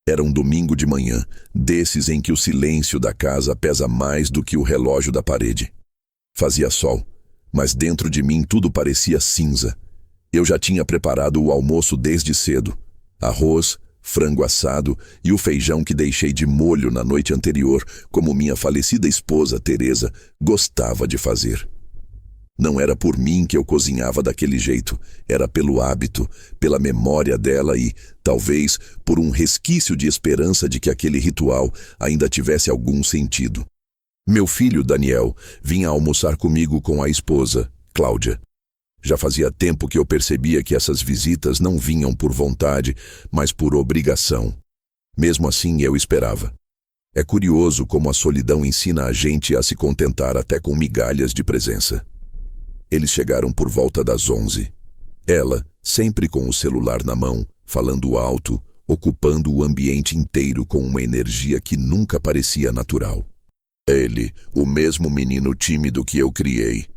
Era um domingo de manhã, desses em que o silêncio da casa pesa mais do que o relógio da parede. Fazia sol, mas dentro de mim tudo parecia cinza. Eu já tinha preparado o almoço desde cedo. Arroz, frango assado e o feijão que deixei de molho na noite anterior, como minha falecida esposa, Teresa, gostava de fazer. Não era por mim que eu cozinhava daquele jeito, era pelo hábito, pela memória dela e, talvez, por um resquício de esperança de que aquele ritual ainda tivesse algum sentido. Meu filho, Daniel, vinha almoçar comigo com a esposa, Cláudia. Já fazia tempo que eu percebia que essas visitas não vinham por vontade, mas por obrigação. Mesmo assim, eu esperava. É curioso como a solidão ensina a gente a se contentar até com migalhas de presença. Eles chegaram por volta das 11. Ela, sempre com o celular na mão, falando alto, ocupando o ambiente inteiro com uma energia que nunca parecia natural. Ele, o mesmo menino tímido que eu criei,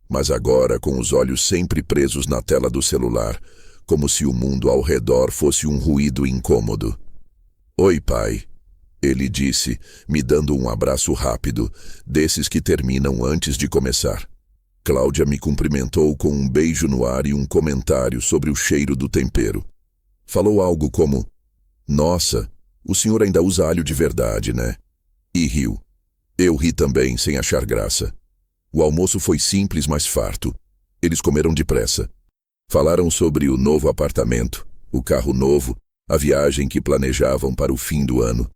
mas agora com os olhos sempre presos na tela do celular, como se o mundo ao redor fosse um ruído incômodo. "Oi, pai", ele disse, me dando um abraço rápido, desses que terminam antes de começar. Cláudia me cumprimentou com um beijo no ar e um comentário sobre o cheiro do tempero. Falou algo como: "Nossa, o senhor ainda usa alho de verdade, né?" E riu. Eu ri também, sem achar graça. O almoço foi simples, mas farto. Eles comeram depressa. Falaram sobre o novo apartamento, o carro novo, a viagem que planejavam para o fim do ano.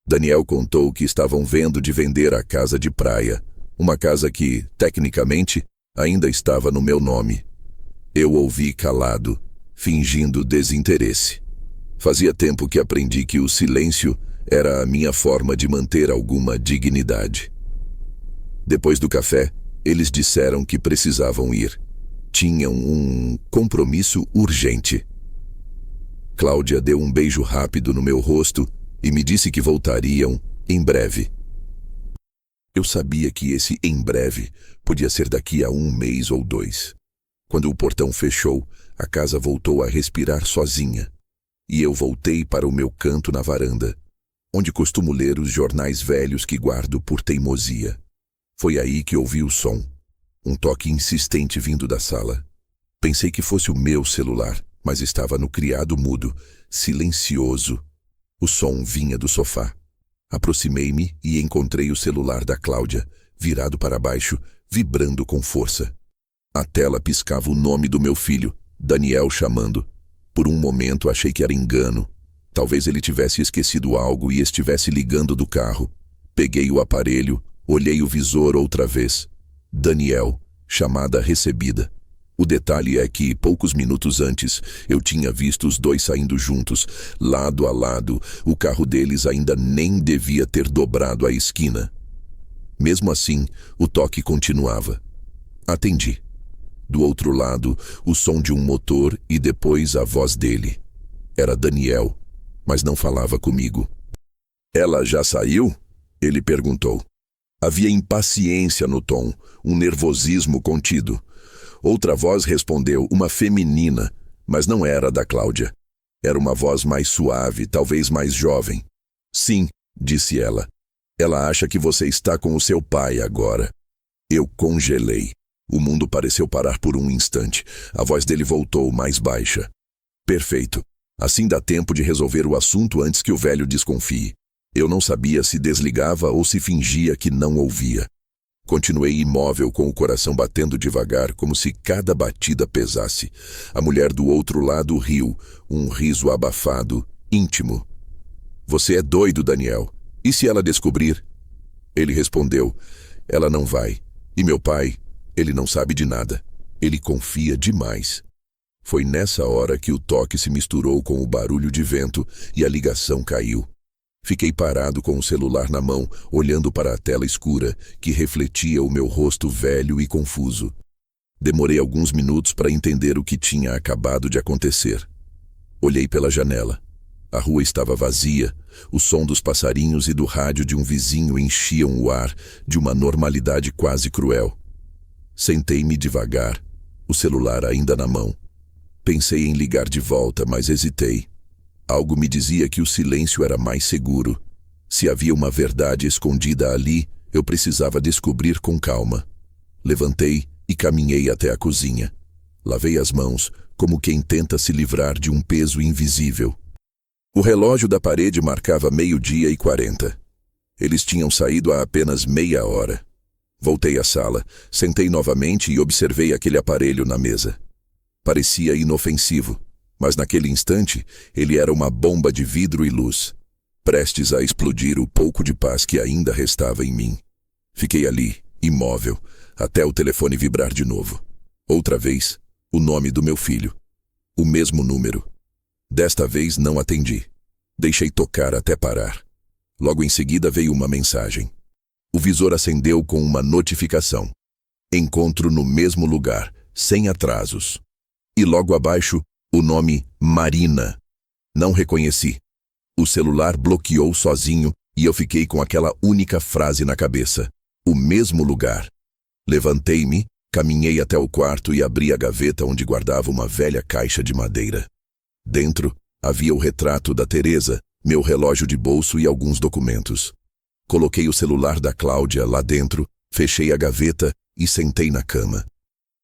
Daniel contou que estavam vendo de vender a casa de praia, uma casa que, tecnicamente, ainda estava no meu nome. Eu ouvi calado, fingindo desinteresse. Fazia tempo que aprendi que o silêncio era a minha forma de manter alguma dignidade. Depois do café, eles disseram que precisavam ir. Tinham um compromisso urgente. Cláudia deu um beijo rápido no meu rosto e me disse que voltariam em breve. Eu sabia que esse "em breve" podia ser daqui a 1 mês ou 2. Quando o portão fechou, a casa voltou a respirar sozinha. E eu voltei para o meu canto na varanda, onde costumo ler os jornais velhos que guardo por teimosia. Foi aí que ouvi o som, um toque insistente vindo da sala. Pensei que fosse o meu celular, mas estava no criado mudo, silencioso. O som vinha do sofá. Aproximei-me e encontrei o celular da Cláudia, virado para baixo, vibrando com força. A tela piscava o nome do meu filho, Daniel, chamando. Por um momento achei que era engano. Talvez ele tivesse esquecido algo e estivesse ligando do carro. Peguei o aparelho, olhei o visor outra vez. Daniel, chamada recebida. O detalhe é que, poucos minutos antes, eu tinha visto os dois saindo juntos, lado a lado. O carro deles ainda nem devia ter dobrado a esquina. Mesmo assim, o toque continuava. Atendi. Do outro lado, o som de um motor e depois a voz dele. Era Daniel, mas não falava comigo. "Ela já saiu?" ele perguntou. Havia impaciência no tom, um nervosismo contido. Outra voz respondeu, uma feminina, mas não era da Cláudia. Era uma voz mais suave, talvez mais jovem. "Sim", disse ela. "Ela acha que você está com o seu pai agora." Eu congelei. O mundo pareceu parar por um instante. A voz dele voltou, mais baixa. "Perfeito. Assim dá tempo de resolver o assunto antes que o velho desconfie." Eu não sabia se desligava ou se fingia que não ouvia. Continuei imóvel com o coração batendo devagar, como se cada batida pesasse. A mulher do outro lado riu, um riso abafado, íntimo. "Você é doido, Daniel. E se ela descobrir?" Ele respondeu, "Ela não vai. E meu pai, ele não sabe de nada. Ele confia demais." Foi nessa hora que o toque se misturou com o barulho de vento e a ligação caiu. Fiquei parado com o celular na mão, olhando para a tela escura, que refletia o meu rosto velho e confuso. Demorei alguns minutos para entender o que tinha acabado de acontecer. Olhei pela janela. A rua estava vazia, o som dos passarinhos e do rádio de um vizinho enchiam o ar de uma normalidade quase cruel. Sentei-me devagar, o celular ainda na mão. Pensei em ligar de volta, mas hesitei. Algo me dizia que o silêncio era mais seguro. Se havia uma verdade escondida ali, eu precisava descobrir com calma. Levantei e caminhei até a cozinha. Lavei as mãos, como quem tenta se livrar de um peso invisível. O relógio da parede marcava 12:40. Eles tinham saído há apenas meia hora. Voltei à sala, sentei novamente e observei aquele aparelho na mesa. Parecia inofensivo, mas naquele instante ele era uma bomba de vidro e luz, prestes a explodir o pouco de paz que ainda restava em mim. Fiquei ali, imóvel, até o telefone vibrar de novo. Outra vez, o nome do meu filho. O mesmo número. Desta vez não atendi. Deixei tocar até parar. Logo em seguida veio uma mensagem. O visor acendeu com uma notificação. Encontro no mesmo lugar, sem atrasos. E logo abaixo, o nome Marina. Não reconheci. O celular bloqueou sozinho e eu fiquei com aquela única frase na cabeça. O mesmo lugar. Levantei-me, caminhei até o quarto e abri a gaveta onde guardava uma velha caixa de madeira. Dentro, havia o retrato da Teresa, meu relógio de bolso e alguns documentos. Coloquei o celular da Cláudia lá dentro, fechei a gaveta e sentei na cama.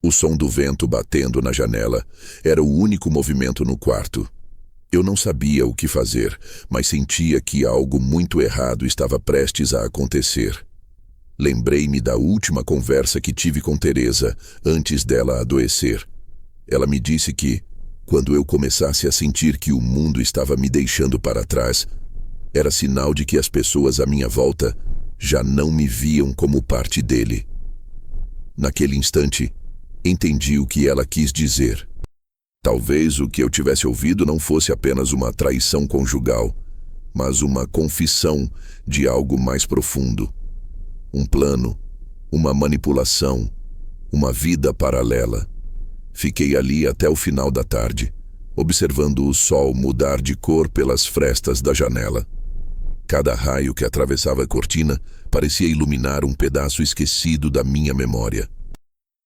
O som do vento batendo na janela era o único movimento no quarto. Eu não sabia o que fazer, mas sentia que algo muito errado estava prestes a acontecer. Lembrei-me da última conversa que tive com Teresa, antes dela adoecer. Ela me disse que, quando eu começasse a sentir que o mundo estava me deixando para trás, era sinal de que as pessoas à minha volta já não me viam como parte dele. Naquele instante, entendi o que ela quis dizer. Talvez o que eu tivesse ouvido não fosse apenas uma traição conjugal, mas uma confissão de algo mais profundo. Um plano, uma manipulação, uma vida paralela. Fiquei ali até o final da tarde, observando o sol mudar de cor pelas frestas da janela. Cada raio que atravessava a cortina parecia iluminar um pedaço esquecido da minha memória.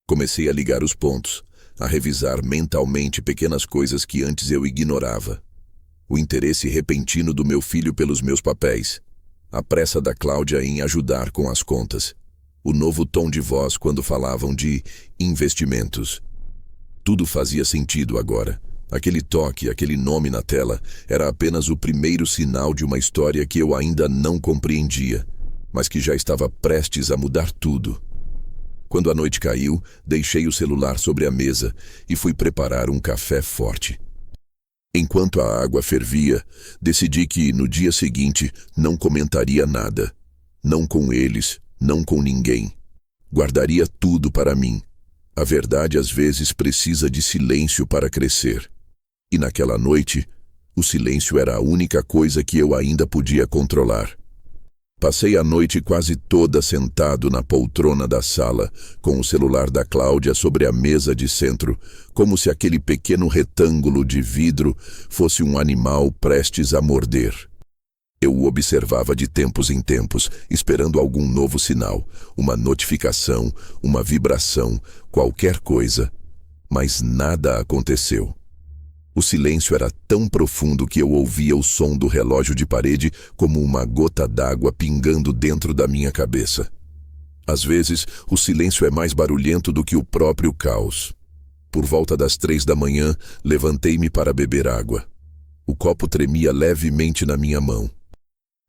Comecei a ligar os pontos, a revisar mentalmente pequenas coisas que antes eu ignorava. O interesse repentino do meu filho pelos meus papéis, a pressa da Cláudia em ajudar com as contas, o novo tom de voz quando falavam de investimentos. Tudo fazia sentido agora. Aquele toque, aquele nome na tela, era apenas o primeiro sinal de uma história que eu ainda não compreendia, mas que já estava prestes a mudar tudo. Quando a noite caiu, deixei o celular sobre a mesa e fui preparar um café forte. Enquanto a água fervia, decidi que, no dia seguinte, não comentaria nada. Não com eles, não com ninguém. Guardaria tudo para mim. A verdade às vezes precisa de silêncio para crescer. E naquela noite, o silêncio era a única coisa que eu ainda podia controlar. Passei a noite quase toda sentado na poltrona da sala, com o celular da Cláudia sobre a mesa de centro, como se aquele pequeno retângulo de vidro fosse um animal prestes a morder. Eu o observava de tempos em tempos, esperando algum novo sinal, uma notificação, uma vibração, qualquer coisa. Mas nada aconteceu. O silêncio era tão profundo que eu ouvia o som do relógio de parede como uma gota d'água pingando dentro da minha cabeça. Às vezes, o silêncio é mais barulhento do que o próprio caos. Por volta das 3 da manhã, levantei-me para beber água. O copo tremia levemente na minha mão.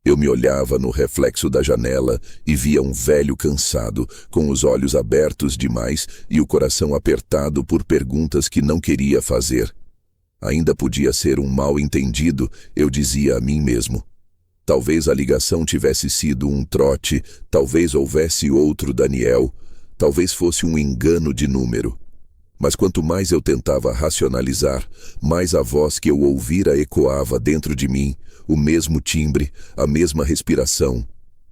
Eu me olhava no reflexo da janela e via um velho cansado, com os olhos abertos demais e o coração apertado por perguntas que não queria fazer. Ainda podia ser um mal-entendido, eu dizia a mim mesmo. Talvez a ligação tivesse sido um trote, talvez houvesse outro Daniel, talvez fosse um engano de número. Mas quanto mais eu tentava racionalizar, mais a voz que eu ouvira ecoava dentro de mim, o mesmo timbre, a mesma respiração.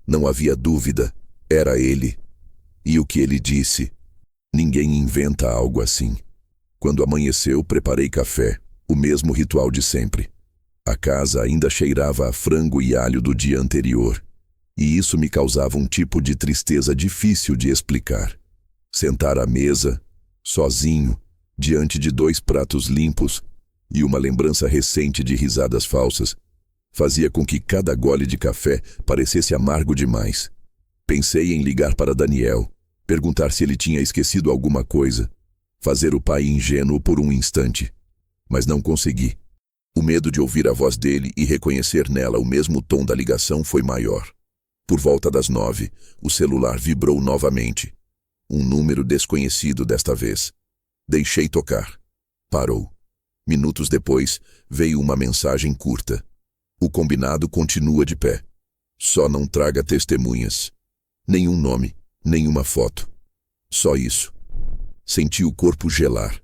Não havia dúvida, era ele. E o que ele disse? Ninguém inventa algo assim. Quando amanheceu, preparei café. O mesmo ritual de sempre. A casa ainda cheirava a frango e alho do dia anterior, e isso me causava um tipo de tristeza difícil de explicar. Sentar à mesa, sozinho, diante de 2 pratos limpos, e uma lembrança recente de risadas falsas fazia com que cada gole de café parecesse amargo demais. Pensei em ligar para Daniel, perguntar se ele tinha esquecido alguma coisa, fazer o pai ingênuo por um instante. Mas não consegui. O medo de ouvir a voz dele e reconhecer nela o mesmo tom da ligação foi maior. Por volta das 9, o celular vibrou novamente. Um número desconhecido desta vez. Deixei tocar. Parou. Minutos depois, veio uma mensagem curta. O combinado continua de pé. Só não traga testemunhas. Nenhum nome, nenhuma foto. Só isso. Senti o corpo gelar.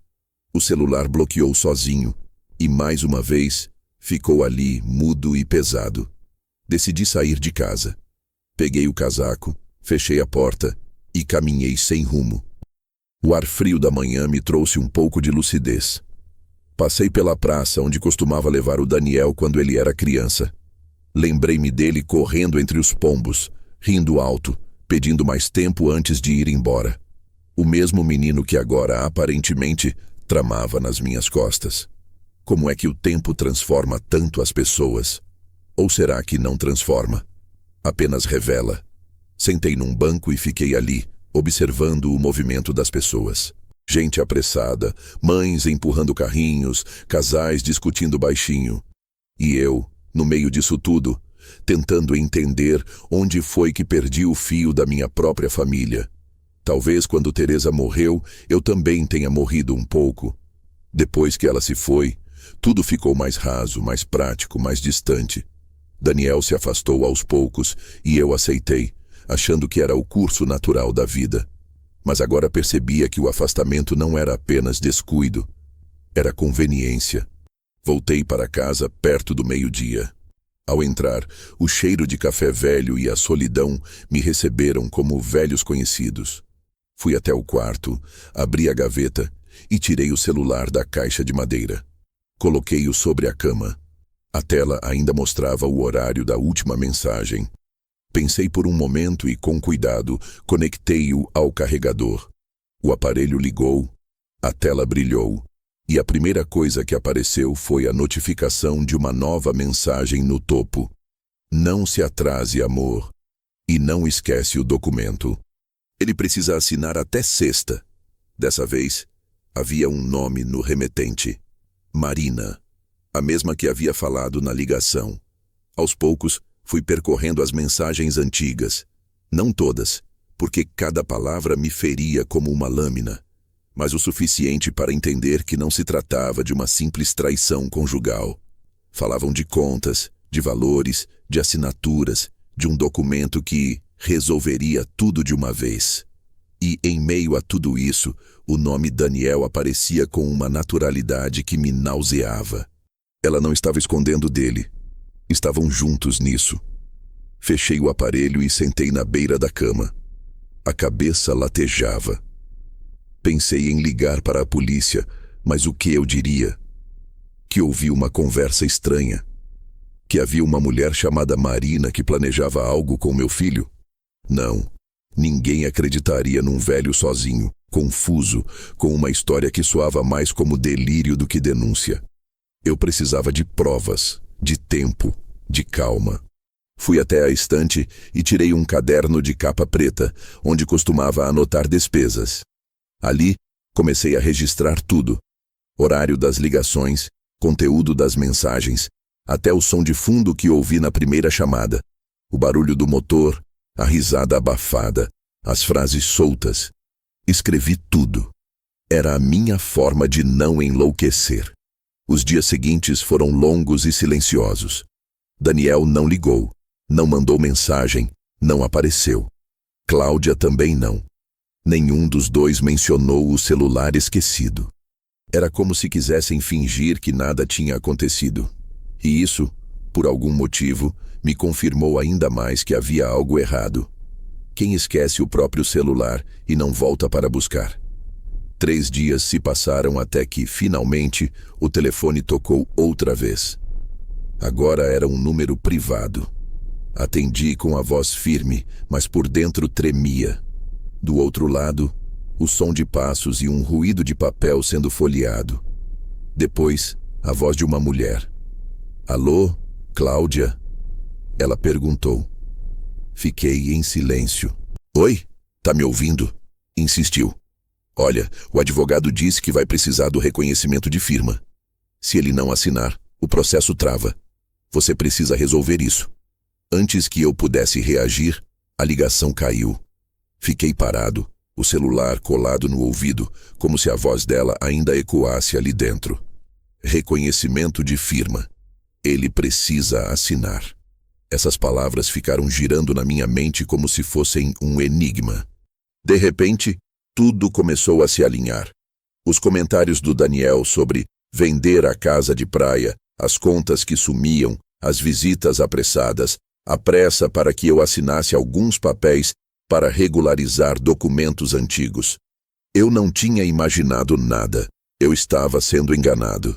O celular bloqueou sozinho e, mais uma vez, ficou ali, mudo e pesado. Decidi sair de casa. Peguei o casaco, fechei a porta e caminhei sem rumo. O ar frio da manhã me trouxe um pouco de lucidez. Passei pela praça onde costumava levar o Daniel quando ele era criança. Lembrei-me dele correndo entre os pombos, rindo alto, pedindo mais tempo antes de ir embora. O mesmo menino que agora, aparentemente, tramava nas minhas costas. Como é que o tempo transforma tanto as pessoas? Ou será que não transforma? Apenas revela. Sentei num banco e fiquei ali, observando o movimento das pessoas. Gente apressada, mães empurrando carrinhos, casais discutindo baixinho. E eu, no meio disso tudo, tentando entender onde foi que perdi o fio da minha própria família. Talvez quando Teresa morreu, eu também tenha morrido um pouco. Depois que ela se foi, tudo ficou mais raso, mais prático, mais distante. Daniel se afastou aos poucos e eu aceitei, achando que era o curso natural da vida. Mas agora percebia que o afastamento não era apenas descuido, era conveniência. Voltei para casa perto do meio-dia. Ao entrar, o cheiro de café velho e a solidão me receberam como velhos conhecidos. Fui até o quarto, abri a gaveta e tirei o celular da caixa de madeira. Coloquei-o sobre a cama. A tela ainda mostrava o horário da última mensagem. Pensei por um momento e, com cuidado, conectei-o ao carregador. O aparelho ligou, a tela brilhou, e a primeira coisa que apareceu foi a notificação de uma nova mensagem no topo. Não se atrase, amor. E não esquece o documento. Ele precisa assinar até sexta. Dessa vez, havia um nome no remetente. Marina. A mesma que havia falado na ligação. Aos poucos, fui percorrendo as mensagens antigas. Não todas, porque cada palavra me feria como uma lâmina, mas o suficiente para entender que não se tratava de uma simples traição conjugal. Falavam de contas, de valores, de assinaturas, de um documento que resolveria tudo de uma vez. E, em meio a tudo isso, o nome Daniel aparecia com uma naturalidade que me nauseava. Ela não estava escondendo dele. Estavam juntos nisso. Fechei o aparelho e sentei na beira da cama. A cabeça latejava. Pensei em ligar para a polícia, mas o que eu diria? Que ouvi uma conversa estranha. Que havia uma mulher chamada Marina que planejava algo com meu filho? Não. Ninguém acreditaria num velho sozinho, confuso, com uma história que soava mais como delírio do que denúncia. Eu precisava de provas, de tempo, de calma. Fui até a estante e tirei um caderno de capa preta, onde costumava anotar despesas. Ali, comecei a registrar tudo. Horário das ligações, conteúdo das mensagens, até o som de fundo que ouvi na primeira chamada. O barulho do motor, a risada abafada, as frases soltas. Escrevi tudo. Era a minha forma de não enlouquecer. Os dias seguintes foram longos e silenciosos. Daniel não ligou, não mandou mensagem, não apareceu. Cláudia também não. Nenhum dos dois mencionou o celular esquecido. Era como se quisessem fingir que nada tinha acontecido. E isso, por algum motivo, me confirmou ainda mais que havia algo errado. Quem esquece o próprio celular e não volta para buscar? 3 dias se passaram até que, finalmente, o telefone tocou outra vez. Agora era um número privado. Atendi com a voz firme, mas por dentro tremia. Do outro lado, o som de passos e um ruído de papel sendo folheado. Depois, a voz de uma mulher. Alô, Cláudia? Ela perguntou. Fiquei em silêncio. Oi, tá me ouvindo? Insistiu. Olha, o advogado disse que vai precisar do reconhecimento de firma. Se ele não assinar, o processo trava. Você precisa resolver isso. Antes que eu pudesse reagir, a ligação caiu. Fiquei parado, o celular colado no ouvido, como se a voz dela ainda ecoasse ali dentro. Reconhecimento de firma. Ele precisa assinar. Essas palavras ficaram girando na minha mente como se fossem um enigma. De repente, tudo começou a se alinhar. Os comentários do Daniel sobre vender a casa de praia, as contas que sumiam, as visitas apressadas, a pressa para que eu assinasse alguns papéis para regularizar documentos antigos. Eu não tinha imaginado nada. Eu estava sendo enganado.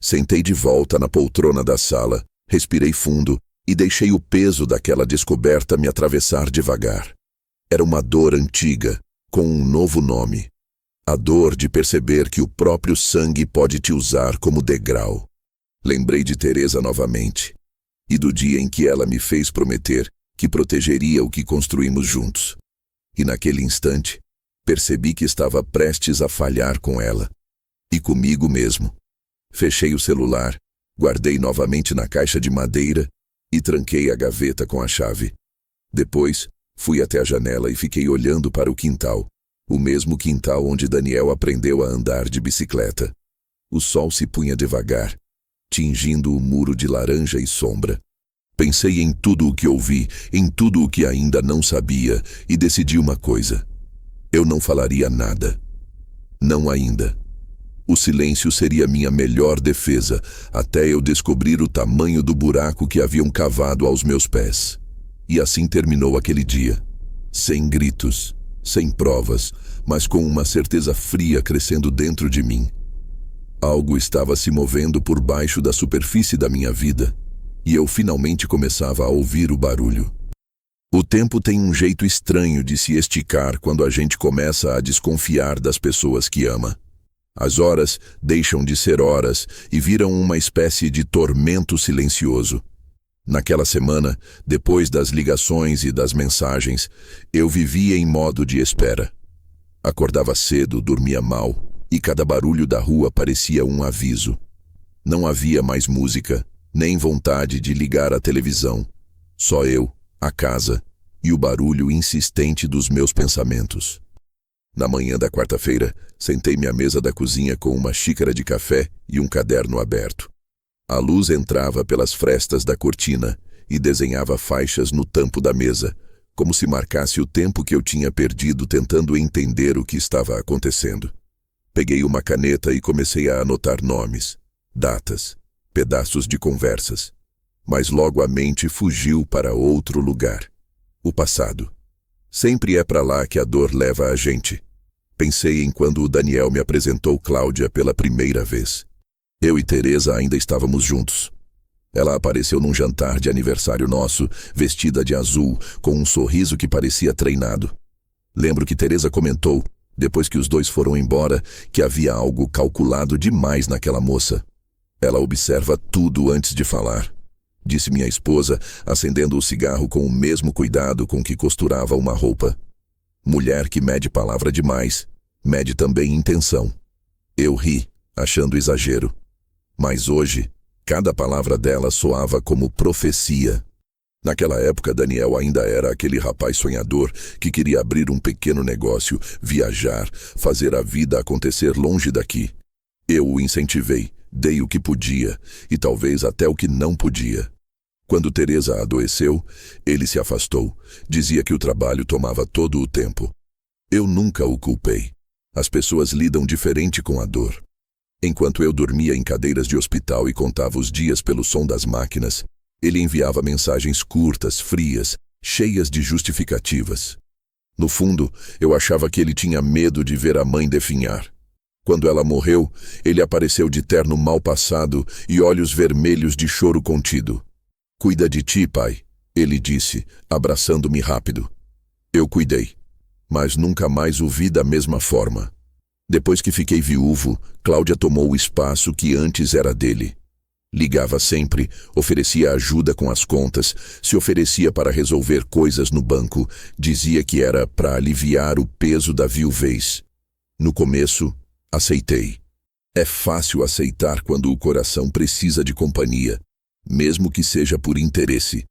Sentei de volta na poltrona da sala, respirei fundo e deixei o peso daquela descoberta me atravessar devagar. Era uma dor antiga, com um novo nome. A dor de perceber que o próprio sangue pode te usar como degrau. Lembrei de Teresa novamente, e do dia em que ela me fez prometer que protegeria o que construímos juntos. E naquele instante, percebi que estava prestes a falhar com ela. E comigo mesmo. Fechei o celular, guardei novamente na caixa de madeira e tranquei a gaveta com a chave. Depois, fui até a janela e fiquei olhando para o quintal, o mesmo quintal onde Daniel aprendeu a andar de bicicleta. O sol se punha devagar, tingindo o muro de laranja e sombra. Pensei em tudo o que ouvi, em tudo o que ainda não sabia, e decidi uma coisa. Eu não falaria nada. Não ainda. O silêncio seria minha melhor defesa, até eu descobrir o tamanho do buraco que haviam cavado aos meus pés. E assim terminou aquele dia. Sem gritos, sem provas, mas com uma certeza fria crescendo dentro de mim. Algo estava se movendo por baixo da superfície da minha vida, e eu finalmente começava a ouvir o barulho. O tempo tem um jeito estranho de se esticar quando a gente começa a desconfiar das pessoas que ama. As horas deixam de ser horas e viram uma espécie de tormento silencioso. Naquela semana, depois das ligações e das mensagens, eu vivia em modo de espera. Acordava cedo, dormia mal, e cada barulho da rua parecia um aviso. Não havia mais música, nem vontade de ligar a televisão. Só eu, a casa e o barulho insistente dos meus pensamentos. Na manhã da quarta-feira, sentei-me à mesa da cozinha com uma xícara de café e um caderno aberto. A luz entrava pelas frestas da cortina e desenhava faixas no tampo da mesa, como se marcasse o tempo que eu tinha perdido tentando entender o que estava acontecendo. Peguei uma caneta e comecei a anotar nomes, datas, pedaços de conversas. Mas logo a mente fugiu para outro lugar. O passado. Sempre é para lá que a dor leva a gente. Pensei em quando o Daniel me apresentou Cláudia pela primeira vez. Eu e Teresa ainda estávamos juntos. Ela apareceu num jantar de aniversário nosso, vestida de azul, com um sorriso que parecia treinado. Lembro que Teresa comentou, depois que os dois foram embora, que havia algo calculado demais naquela moça. Ela observa tudo antes de falar, disse minha esposa, acendendo o cigarro com o mesmo cuidado com que costurava uma roupa. Mulher que mede palavra demais, mede também intenção. Eu ri, achando exagero. Mas hoje, cada palavra dela soava como profecia. Naquela época, Daniel ainda era aquele rapaz sonhador que queria abrir um pequeno negócio, viajar, fazer a vida acontecer longe daqui. Eu o incentivei, dei o que podia e talvez até o que não podia. Quando Teresa adoeceu, ele se afastou. Dizia que o trabalho tomava todo o tempo. Eu nunca o culpei. As pessoas lidam diferente com a dor. Enquanto eu dormia em cadeiras de hospital e contava os dias pelo som das máquinas, ele enviava mensagens curtas, frias, cheias de justificativas. No fundo, eu achava que ele tinha medo de ver a mãe definhar. Quando ela morreu, ele apareceu de terno mal passado e olhos vermelhos de choro contido. "Cuida de ti, pai", ele disse, abraçando-me rápido. Eu cuidei, mas nunca mais o vi da mesma forma. Depois que fiquei viúvo, Cláudia tomou o espaço que antes era dele. Ligava sempre, oferecia ajuda com as contas, se oferecia para resolver coisas no banco, dizia que era para aliviar o peso da viuvez. No começo, aceitei. É fácil aceitar quando o coração precisa de companhia, mesmo que seja por interesse.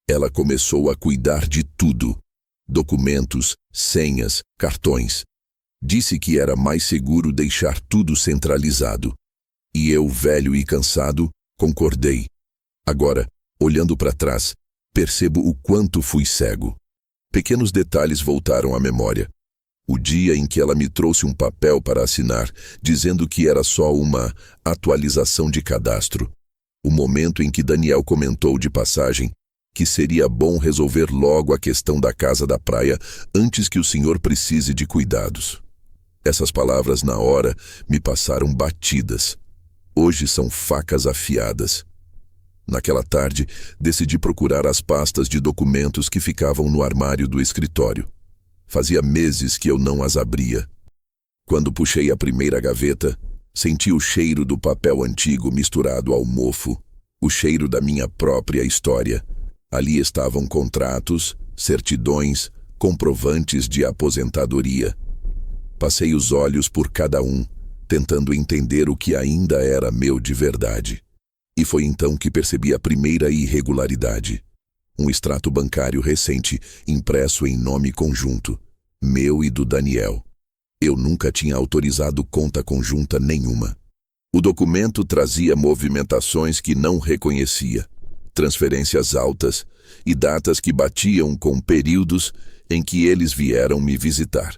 Ela começou a cuidar de tudo: documentos, senhas, cartões. Disse que era mais seguro deixar tudo centralizado. E eu, velho e cansado, concordei. Agora, olhando para trás, percebo o quanto fui cego. Pequenos detalhes voltaram à memória. O dia em que ela me trouxe um papel para assinar, dizendo que era só uma atualização de cadastro. O momento em que Daniel comentou de passagem que seria bom resolver logo a questão da casa da praia antes que o senhor precise de cuidados. Essas palavras na hora me passaram batidas. Hoje são facas afiadas. Naquela tarde, decidi procurar as pastas de documentos que ficavam no armário do escritório. Fazia meses que eu não as abria. Quando puxei a primeira gaveta, senti o cheiro do papel antigo misturado ao mofo, o cheiro da minha própria história. Ali estavam contratos, certidões, comprovantes de aposentadoria. Passei os olhos por cada um, tentando entender o que ainda era meu de verdade. E foi então que percebi a primeira irregularidade. Um extrato bancário recente, impresso em nome conjunto, meu e do Daniel. Eu nunca tinha autorizado conta conjunta nenhuma. O documento trazia movimentações que não reconhecia, transferências altas e datas que batiam com períodos em que eles vieram me visitar.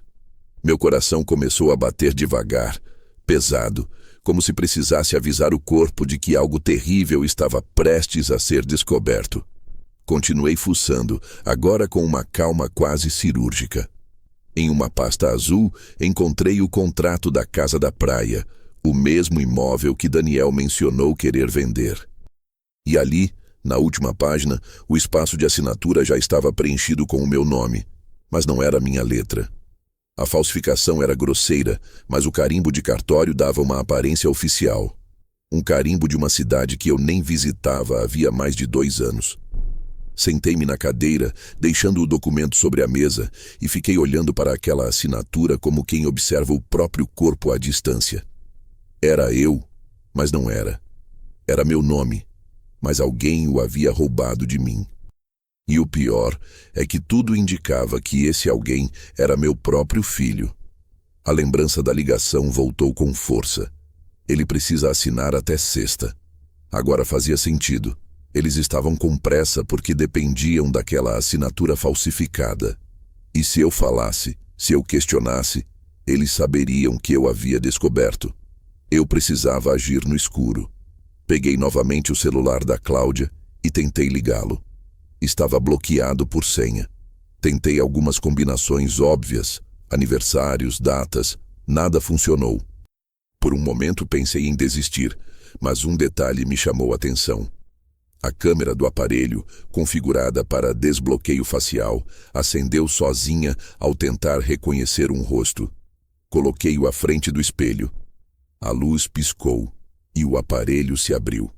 Meu coração começou a bater devagar, pesado, como se precisasse avisar o corpo de que algo terrível estava prestes a ser descoberto. Continuei fuçando, agora com uma calma quase cirúrgica. Em uma pasta azul, encontrei o contrato da casa da praia, o mesmo imóvel que Daniel mencionou querer vender. E ali, na última página, o espaço de assinatura já estava preenchido com o meu nome, mas não era minha letra. A falsificação era grosseira, mas o carimbo de cartório dava uma aparência oficial. Um carimbo de uma cidade que eu nem visitava havia mais de 2 anos. Sentei-me na cadeira, deixando o documento sobre a mesa, e fiquei olhando para aquela assinatura como quem observa o próprio corpo à distância. Era eu, mas não era. Era meu nome, mas alguém o havia roubado de mim. E o pior é que tudo indicava que esse alguém era meu próprio filho. A lembrança da ligação voltou com força. Ele precisa assinar até sexta. Agora fazia sentido. Eles estavam com pressa porque dependiam daquela assinatura falsificada. E se eu falasse, se eu questionasse, eles saberiam que eu havia descoberto. Eu precisava agir no escuro. Peguei novamente o celular da Cláudia e tentei ligá-lo. Estava bloqueado por senha. Tentei algumas combinações óbvias, aniversários, datas, nada funcionou. Por um momento pensei em desistir, mas um detalhe me chamou a atenção. A câmera do aparelho, configurada para desbloqueio facial, acendeu sozinha ao tentar reconhecer um rosto. Coloquei-o à frente do espelho. A luz piscou e o aparelho se abriu.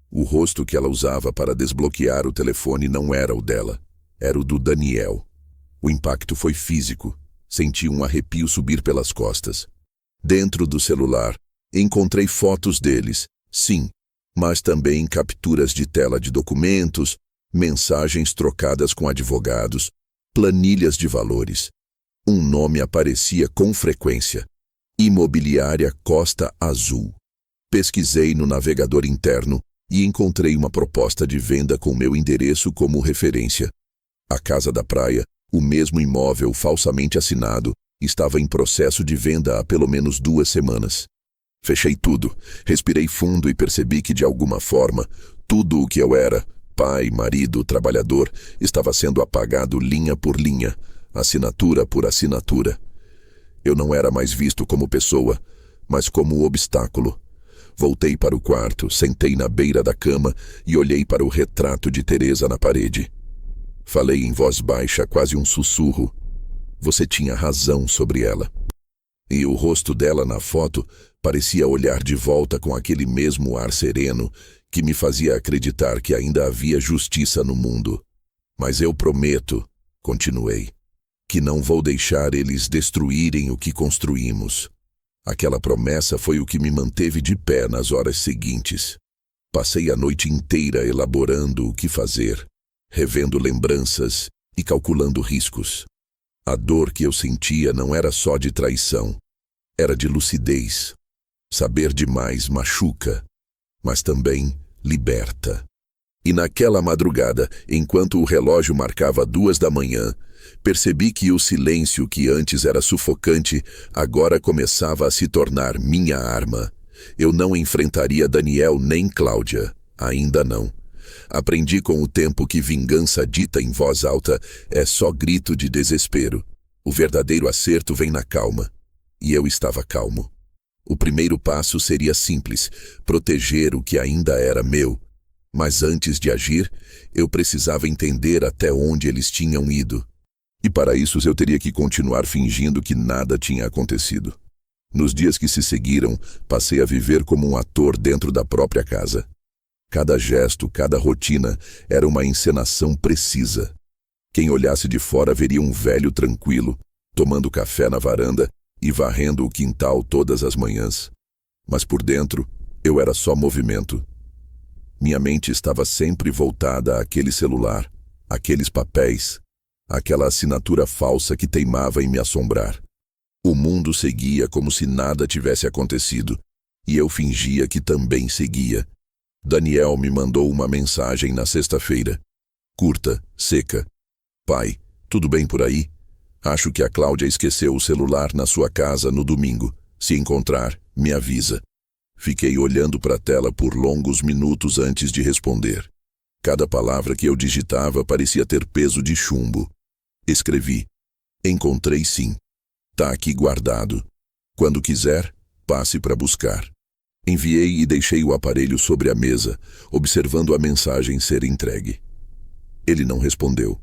O rosto que ela usava para desbloquear o telefone não era o dela, era o do Daniel. O impacto foi físico. Senti um arrepio subir pelas costas. Dentro do celular, encontrei fotos deles, sim, mas também capturas de tela de documentos, mensagens trocadas com advogados, planilhas de valores. Um nome aparecia com frequência: Imobiliária Costa Azul. Pesquisei no navegador interno e encontrei uma proposta de venda com meu endereço como referência. A casa da praia, o mesmo imóvel falsamente assinado, estava em processo de venda há pelo menos 2 semanas. Fechei tudo, respirei fundo e percebi que, de alguma forma, tudo o que eu era, pai, marido, trabalhador, estava sendo apagado linha por linha, assinatura por assinatura. Eu não era mais visto como pessoa, mas como obstáculo. Voltei para o quarto, sentei na beira da cama e olhei para o retrato de Teresa na parede. Falei em voz baixa, quase um sussurro. Você tinha razão sobre ela. E o rosto dela na foto parecia olhar de volta com aquele mesmo ar sereno que me fazia acreditar que ainda havia justiça no mundo. Mas eu prometo, continuei, que não vou deixar eles destruírem o que construímos. Aquela promessa foi o que me manteve de pé nas horas seguintes. Passei a noite inteira elaborando o que fazer, revendo lembranças e calculando riscos. A dor que eu sentia não era só de traição, era de lucidez. Saber demais machuca, mas também liberta. E naquela madrugada, enquanto o relógio marcava 2 da manhã, percebi que o silêncio que antes era sufocante, agora começava a se tornar minha arma. Eu não enfrentaria Daniel nem Cláudia, ainda não. Aprendi com o tempo que vingança dita em voz alta é só grito de desespero. O verdadeiro acerto vem na calma. E eu estava calmo. O primeiro passo seria simples, proteger o que ainda era meu. Mas antes de agir, eu precisava entender até onde eles tinham ido. E para isso eu teria que continuar fingindo que nada tinha acontecido. Nos dias que se seguiram, passei a viver como um ator dentro da própria casa. Cada gesto, cada rotina era uma encenação precisa. Quem olhasse de fora veria um velho tranquilo, tomando café na varanda e varrendo o quintal todas as manhãs. Mas por dentro, eu era só movimento. Minha mente estava sempre voltada àquele celular, àqueles papéis, àquela assinatura falsa que teimava em me assombrar. O mundo seguia como se nada tivesse acontecido, e eu fingia que também seguia. Daniel me mandou uma mensagem na sexta-feira. Curta, seca. Pai, tudo bem por aí? Acho que a Cláudia esqueceu o celular na sua casa no domingo. Se encontrar, me avisa. Fiquei olhando para a tela por longos minutos antes de responder. Cada palavra que eu digitava parecia ter peso de chumbo. Escrevi. Encontrei sim. Tá aqui guardado. Quando quiser, passe para buscar. Enviei e deixei o aparelho sobre a mesa, observando a mensagem ser entregue. Ele não respondeu.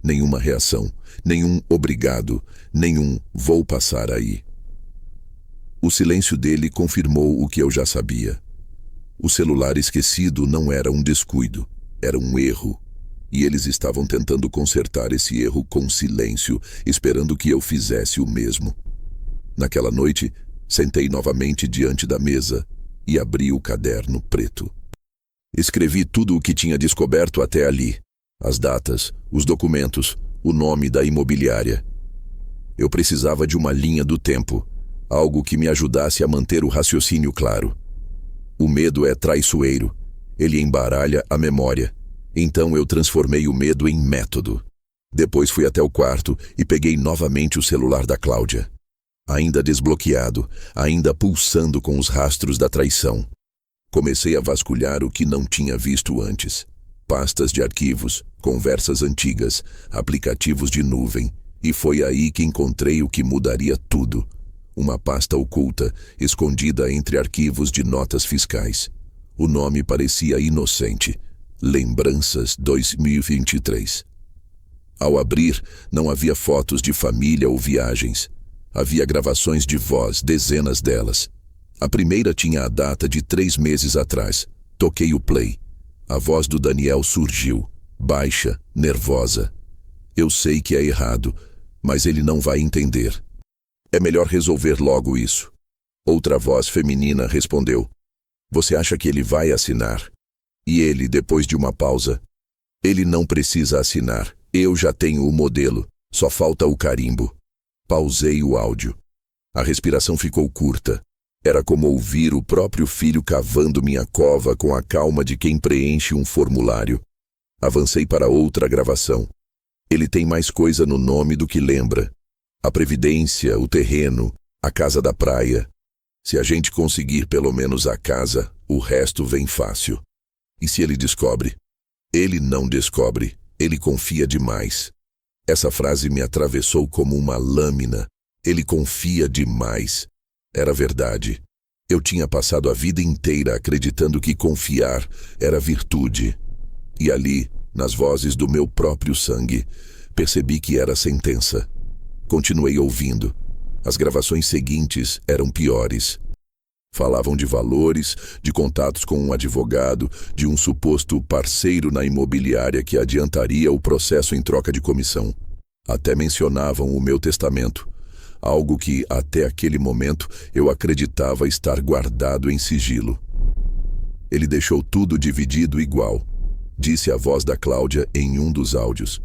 Nenhuma reação, nenhum obrigado, nenhum vou passar aí. O silêncio dele confirmou o que eu já sabia. O celular esquecido não era um descuido, era um erro. E eles estavam tentando consertar esse erro com silêncio, esperando que eu fizesse o mesmo. Naquela noite, sentei novamente diante da mesa e abri o caderno preto. Escrevi tudo o que tinha descoberto até ali. As datas, os documentos, o nome da imobiliária. Eu precisava de uma linha do tempo, algo que me ajudasse a manter o raciocínio claro. O medo é traiçoeiro, ele embaralha a memória. Então eu transformei o medo em método. Depois fui até o quarto e peguei novamente o celular da Cláudia. Ainda desbloqueado, ainda pulsando com os rastros da traição. Comecei a vasculhar o que não tinha visto antes. Pastas de arquivos, conversas antigas, aplicativos de nuvem. E foi aí que encontrei o que mudaria tudo. Uma pasta oculta, escondida entre arquivos de notas fiscais. O nome parecia inocente. Lembranças 2023. Ao abrir, não havia fotos de família ou viagens. Havia gravações de voz, dezenas delas. A primeira tinha a data de 3 meses atrás. Toquei o play. A voz do Daniel surgiu, baixa, nervosa. Eu sei que é errado, mas ele não vai entender. É melhor resolver logo isso. Outra voz feminina respondeu. Você acha que ele vai assinar? E ele, depois de uma pausa, ele não precisa assinar. Eu já tenho o modelo, só falta o carimbo. Pausei o áudio. A respiração ficou curta. Era como ouvir o próprio filho cavando minha cova com a calma de quem preenche um formulário. Avancei para outra gravação. Ele tem mais coisa no nome do que lembra. A previdência, o terreno, a casa da praia. Se a gente conseguir pelo menos a casa, o resto vem fácil. E se ele descobre? Ele não descobre, ele confia demais. Essa frase me atravessou como uma lâmina. Ele confia demais. Era verdade. Eu tinha passado a vida inteira acreditando que confiar era virtude. E ali, nas vozes do meu próprio sangue, percebi que era sentença. Continuei ouvindo. As gravações seguintes eram piores. Falavam de valores, de contatos com um advogado, de um suposto parceiro na imobiliária que adiantaria o processo em troca de comissão. Até mencionavam o meu testamento, algo que, até aquele momento, eu acreditava estar guardado em sigilo. Ele deixou tudo dividido igual, disse a voz da Cláudia em um dos áudios.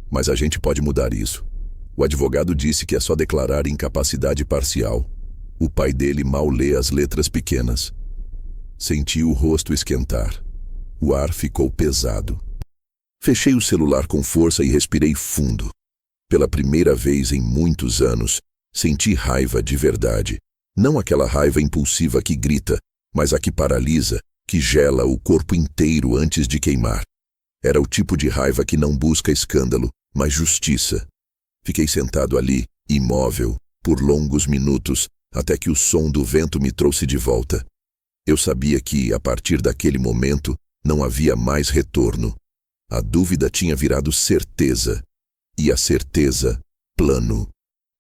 Mas a gente pode mudar isso. O advogado disse que é só declarar incapacidade parcial. O pai dele mal lê as letras pequenas. Senti o rosto esquentar. O ar ficou pesado. Fechei o celular com força e respirei fundo. Pela primeira vez em muitos anos, senti raiva de verdade. Não aquela raiva impulsiva que grita, mas a que paralisa, que gela o corpo inteiro antes de queimar. Era o tipo de raiva que não busca escândalo, mas justiça. Fiquei sentado ali, imóvel, por longos minutos, até que o som do vento me trouxe de volta. Eu sabia que, a partir daquele momento, não havia mais retorno. A dúvida tinha virado certeza, e a certeza, plano.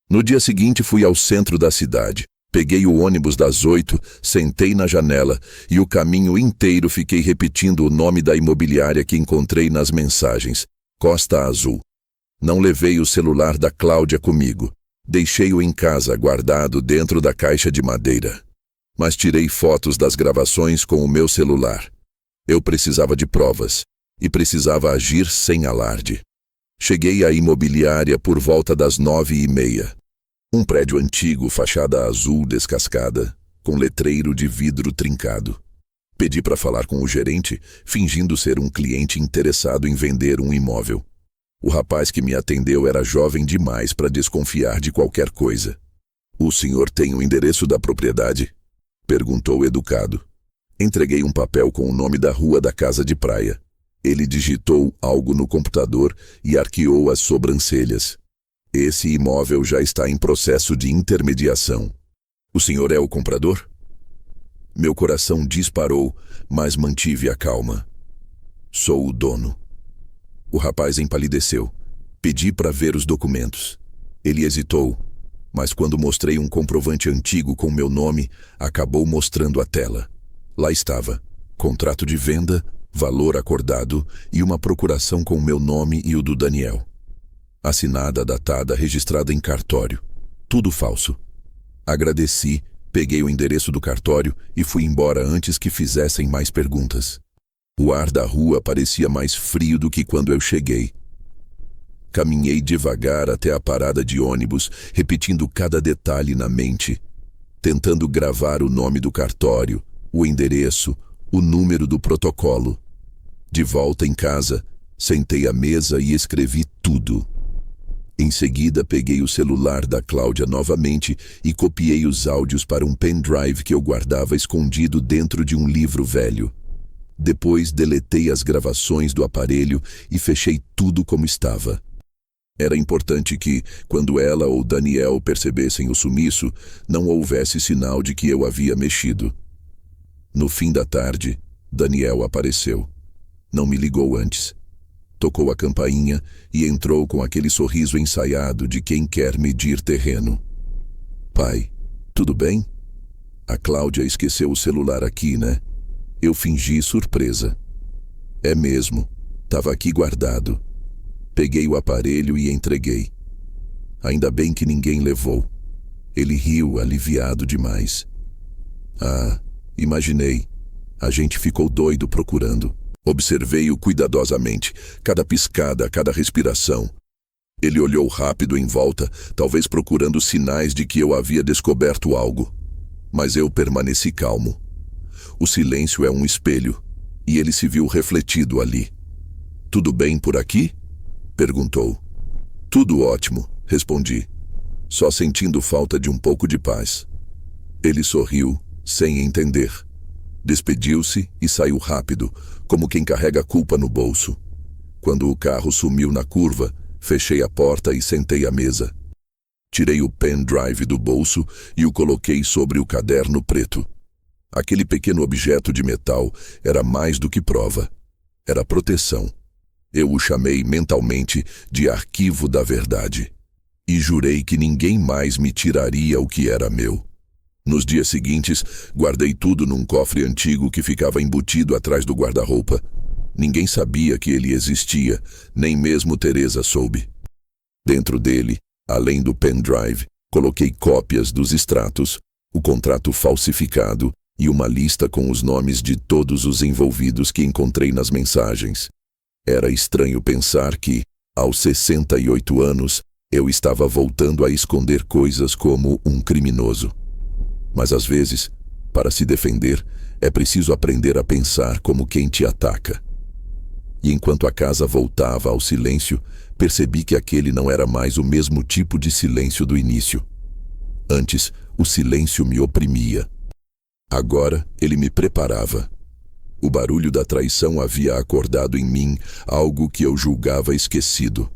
No dia seguinte fui ao centro da cidade. Peguei o ônibus das 8, sentei na janela e o caminho inteiro fiquei repetindo o nome da imobiliária que encontrei nas mensagens, Costa Azul. Não levei o celular da Cláudia comigo. Deixei-o em casa, guardado dentro da caixa de madeira. Mas tirei fotos das gravações com o meu celular. Eu precisava de provas e precisava agir sem alarde. Cheguei à imobiliária por volta das 9h30. Um prédio antigo, fachada azul descascada, com letreiro de vidro trincado. Pedi para falar com o gerente, fingindo ser um cliente interessado em vender um imóvel. O rapaz que me atendeu era jovem demais para desconfiar de qualquer coisa. "O senhor tem o endereço da propriedade?" perguntou educado. Entreguei um papel com o nome da rua da casa de praia. Ele digitou algo no computador e arqueou as sobrancelhas. "Esse imóvel já está em processo de intermediação. O senhor é o comprador?" Meu coração disparou, mas mantive a calma. "Sou o dono." O rapaz empalideceu. Pedi para ver os documentos. Ele hesitou, mas quando mostrei um comprovante antigo com meu nome, acabou mostrando a tela. Lá estava: contrato de venda, valor acordado e uma procuração com meu nome e o do Daniel. Assinada, datada, registrada em cartório. Tudo falso. Agradeci, peguei o endereço do cartório e fui embora antes que fizessem mais perguntas. O ar da rua parecia mais frio do que quando eu cheguei. Caminhei devagar até a parada de ônibus, repetindo cada detalhe na mente, tentando gravar o nome do cartório, o endereço, o número do protocolo. De volta em casa, sentei à mesa e escrevi tudo. Em seguida, peguei o celular da Cláudia novamente e copiei os áudios para um pendrive que eu guardava escondido dentro de um livro velho. Depois, deletei as gravações do aparelho e fechei tudo como estava. Era importante que, quando ela ou Daniel percebessem o sumiço, não houvesse sinal de que eu havia mexido. No fim da tarde, Daniel apareceu. Não me ligou antes. Tocou a campainha e entrou com aquele sorriso ensaiado de quem quer medir terreno. "Pai, tudo bem? A Cláudia esqueceu o celular aqui, né?" Eu fingi surpresa. "É mesmo, estava aqui guardado." Peguei o aparelho e entreguei. Ainda bem que ninguém levou. Ele riu, aliviado demais. "Ah, imaginei. A gente ficou doido procurando." Observei-o cuidadosamente, cada piscada, cada respiração. Ele olhou rápido em volta, talvez procurando sinais de que eu havia descoberto algo. Mas eu permaneci calmo. O silêncio é um espelho, e ele se viu refletido ali. "Tudo bem por aqui?" perguntou. "Tudo ótimo", respondi, só sentindo falta de um pouco de paz. Ele sorriu, sem entender. Despediu-se e saiu rápido, como quem carrega a culpa no bolso. Quando o carro sumiu na curva, fechei a porta e sentei à mesa. Tirei o pendrive do bolso e o coloquei sobre o caderno preto. Aquele pequeno objeto de metal era mais do que prova. Era proteção. Eu o chamei mentalmente de arquivo da verdade. e jurei que ninguém mais me tiraria o que era meu. Nos dias seguintes, guardei tudo num cofre antigo que ficava embutido atrás do guarda-roupa. Ninguém sabia que ele existia, nem mesmo Teresa soube. Dentro dele, além do pendrive, coloquei cópias dos extratos, o contrato falsificado e uma lista com os nomes de todos os envolvidos que encontrei nas mensagens. Era estranho pensar que, aos 68 anos, eu estava voltando a esconder coisas como um criminoso. Mas às vezes, para se defender, é preciso aprender a pensar como quem te ataca. E enquanto a casa voltava ao silêncio, percebi que aquele não era mais o mesmo tipo de silêncio do início. Antes, o silêncio me oprimia. Agora, ele me preparava. O barulho da traição havia acordado em mim algo que eu julgava esquecido.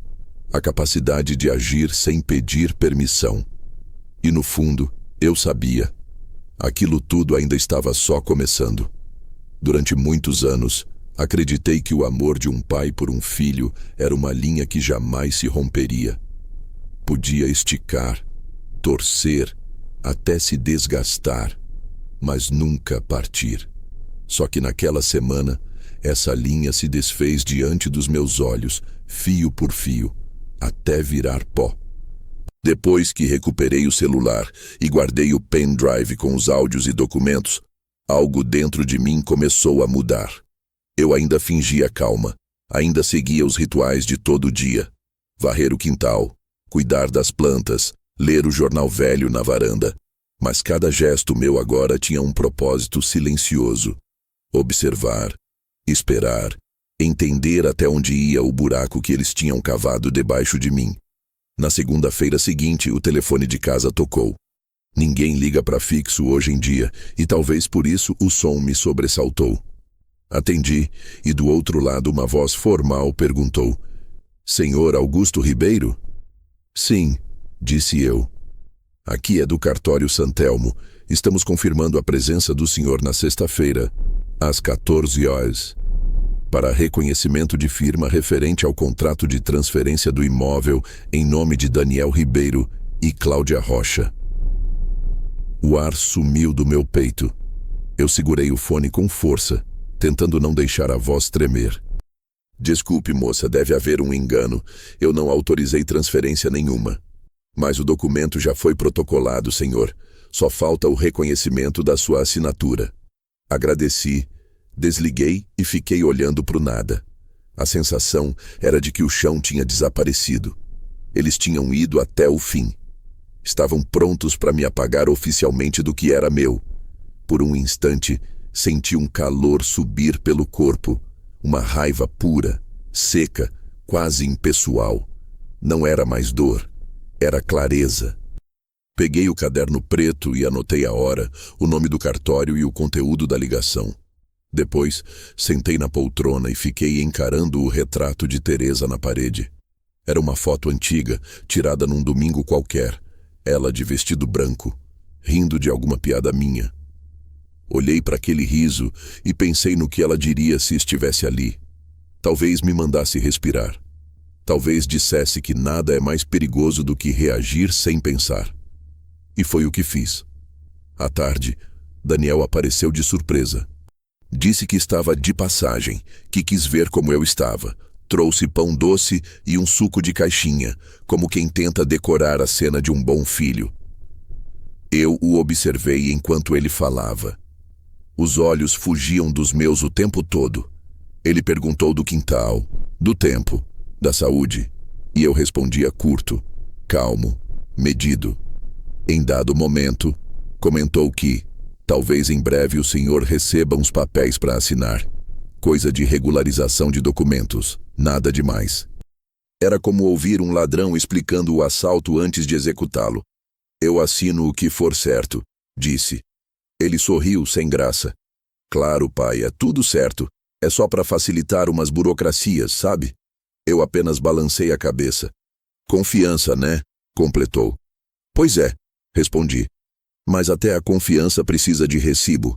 A capacidade de agir sem pedir permissão. E no fundo, eu sabia. Aquilo tudo ainda estava só começando. Durante muitos anos, acreditei que o amor de um pai por um filho era uma linha que jamais se romperia. Podia esticar, torcer, até se desgastar, mas nunca partir. Só que naquela semana, essa linha se desfez diante dos meus olhos, fio por fio, até virar pó. Depois que recuperei o celular e guardei o pendrive com os áudios e documentos, algo dentro de mim começou a mudar. Eu ainda fingia calma, ainda seguia os rituais de todo dia. Varrer o quintal, cuidar das plantas, ler o jornal velho na varanda. Mas cada gesto meu agora tinha um propósito silencioso. Observar, esperar, entender até onde ia o buraco que eles tinham cavado debaixo de mim. Na segunda-feira seguinte, o telefone de casa tocou. Ninguém liga para fixo hoje em dia, e talvez por isso o som me sobressaltou. Atendi, e do outro lado uma voz formal perguntou: "Senhor Augusto Ribeiro?" "Sim", disse eu. "Aqui é do cartório Santelmo. Estamos confirmando a presença do senhor na sexta-feira, às 14 horas. Para reconhecimento de firma referente ao contrato de transferência do imóvel em nome de Daniel Ribeiro e Cláudia Rocha." O ar sumiu do meu peito. Eu segurei o fone com força, tentando não deixar a voz tremer. "Desculpe, moça, deve haver um engano. Eu não autorizei transferência nenhuma. Mas o documento já foi protocolado, senhor. Só falta o reconhecimento da sua assinatura." Agradeci. Desliguei e fiquei olhando para o nada. A sensação era de que o chão tinha desaparecido. Eles tinham ido até o fim. Estavam prontos para me apagar oficialmente do que era meu. Por um instante, senti um calor subir pelo corpo, uma raiva pura, seca, quase impessoal. Não era mais dor, era clareza. Peguei o caderno preto e anotei a hora, o nome do cartório e o conteúdo da ligação. Depois, sentei na poltrona e fiquei encarando o retrato de Teresa na parede. Era uma foto antiga, tirada num domingo qualquer, ela de vestido branco, rindo de alguma piada minha. Olhei para aquele riso e pensei no que ela diria se estivesse ali. Talvez me mandasse respirar. Talvez dissesse que nada é mais perigoso do que reagir sem pensar. E foi o que fiz. À tarde, Daniel apareceu de surpresa. Disse que estava de passagem, que quis ver como eu estava. Trouxe pão doce e um suco de caixinha, como quem tenta decorar a cena de um bom filho. Eu o observei enquanto ele falava. Os olhos fugiam dos meus o tempo todo. Ele perguntou do quintal, do tempo, da saúde, e eu respondia curto, calmo, medido. Em dado momento, comentou que talvez em breve o senhor receba uns papéis para assinar. Coisa de regularização de documentos, nada demais. Era como ouvir um ladrão explicando o assalto antes de executá-lo. "Eu assino o que for certo", disse. Ele sorriu sem graça. "Claro, pai, é tudo certo. É só para facilitar umas burocracias, sabe?" Eu apenas balancei a cabeça. "Confiança, né?", completou. "Pois é", respondi. "Mas até a confiança precisa de recibo."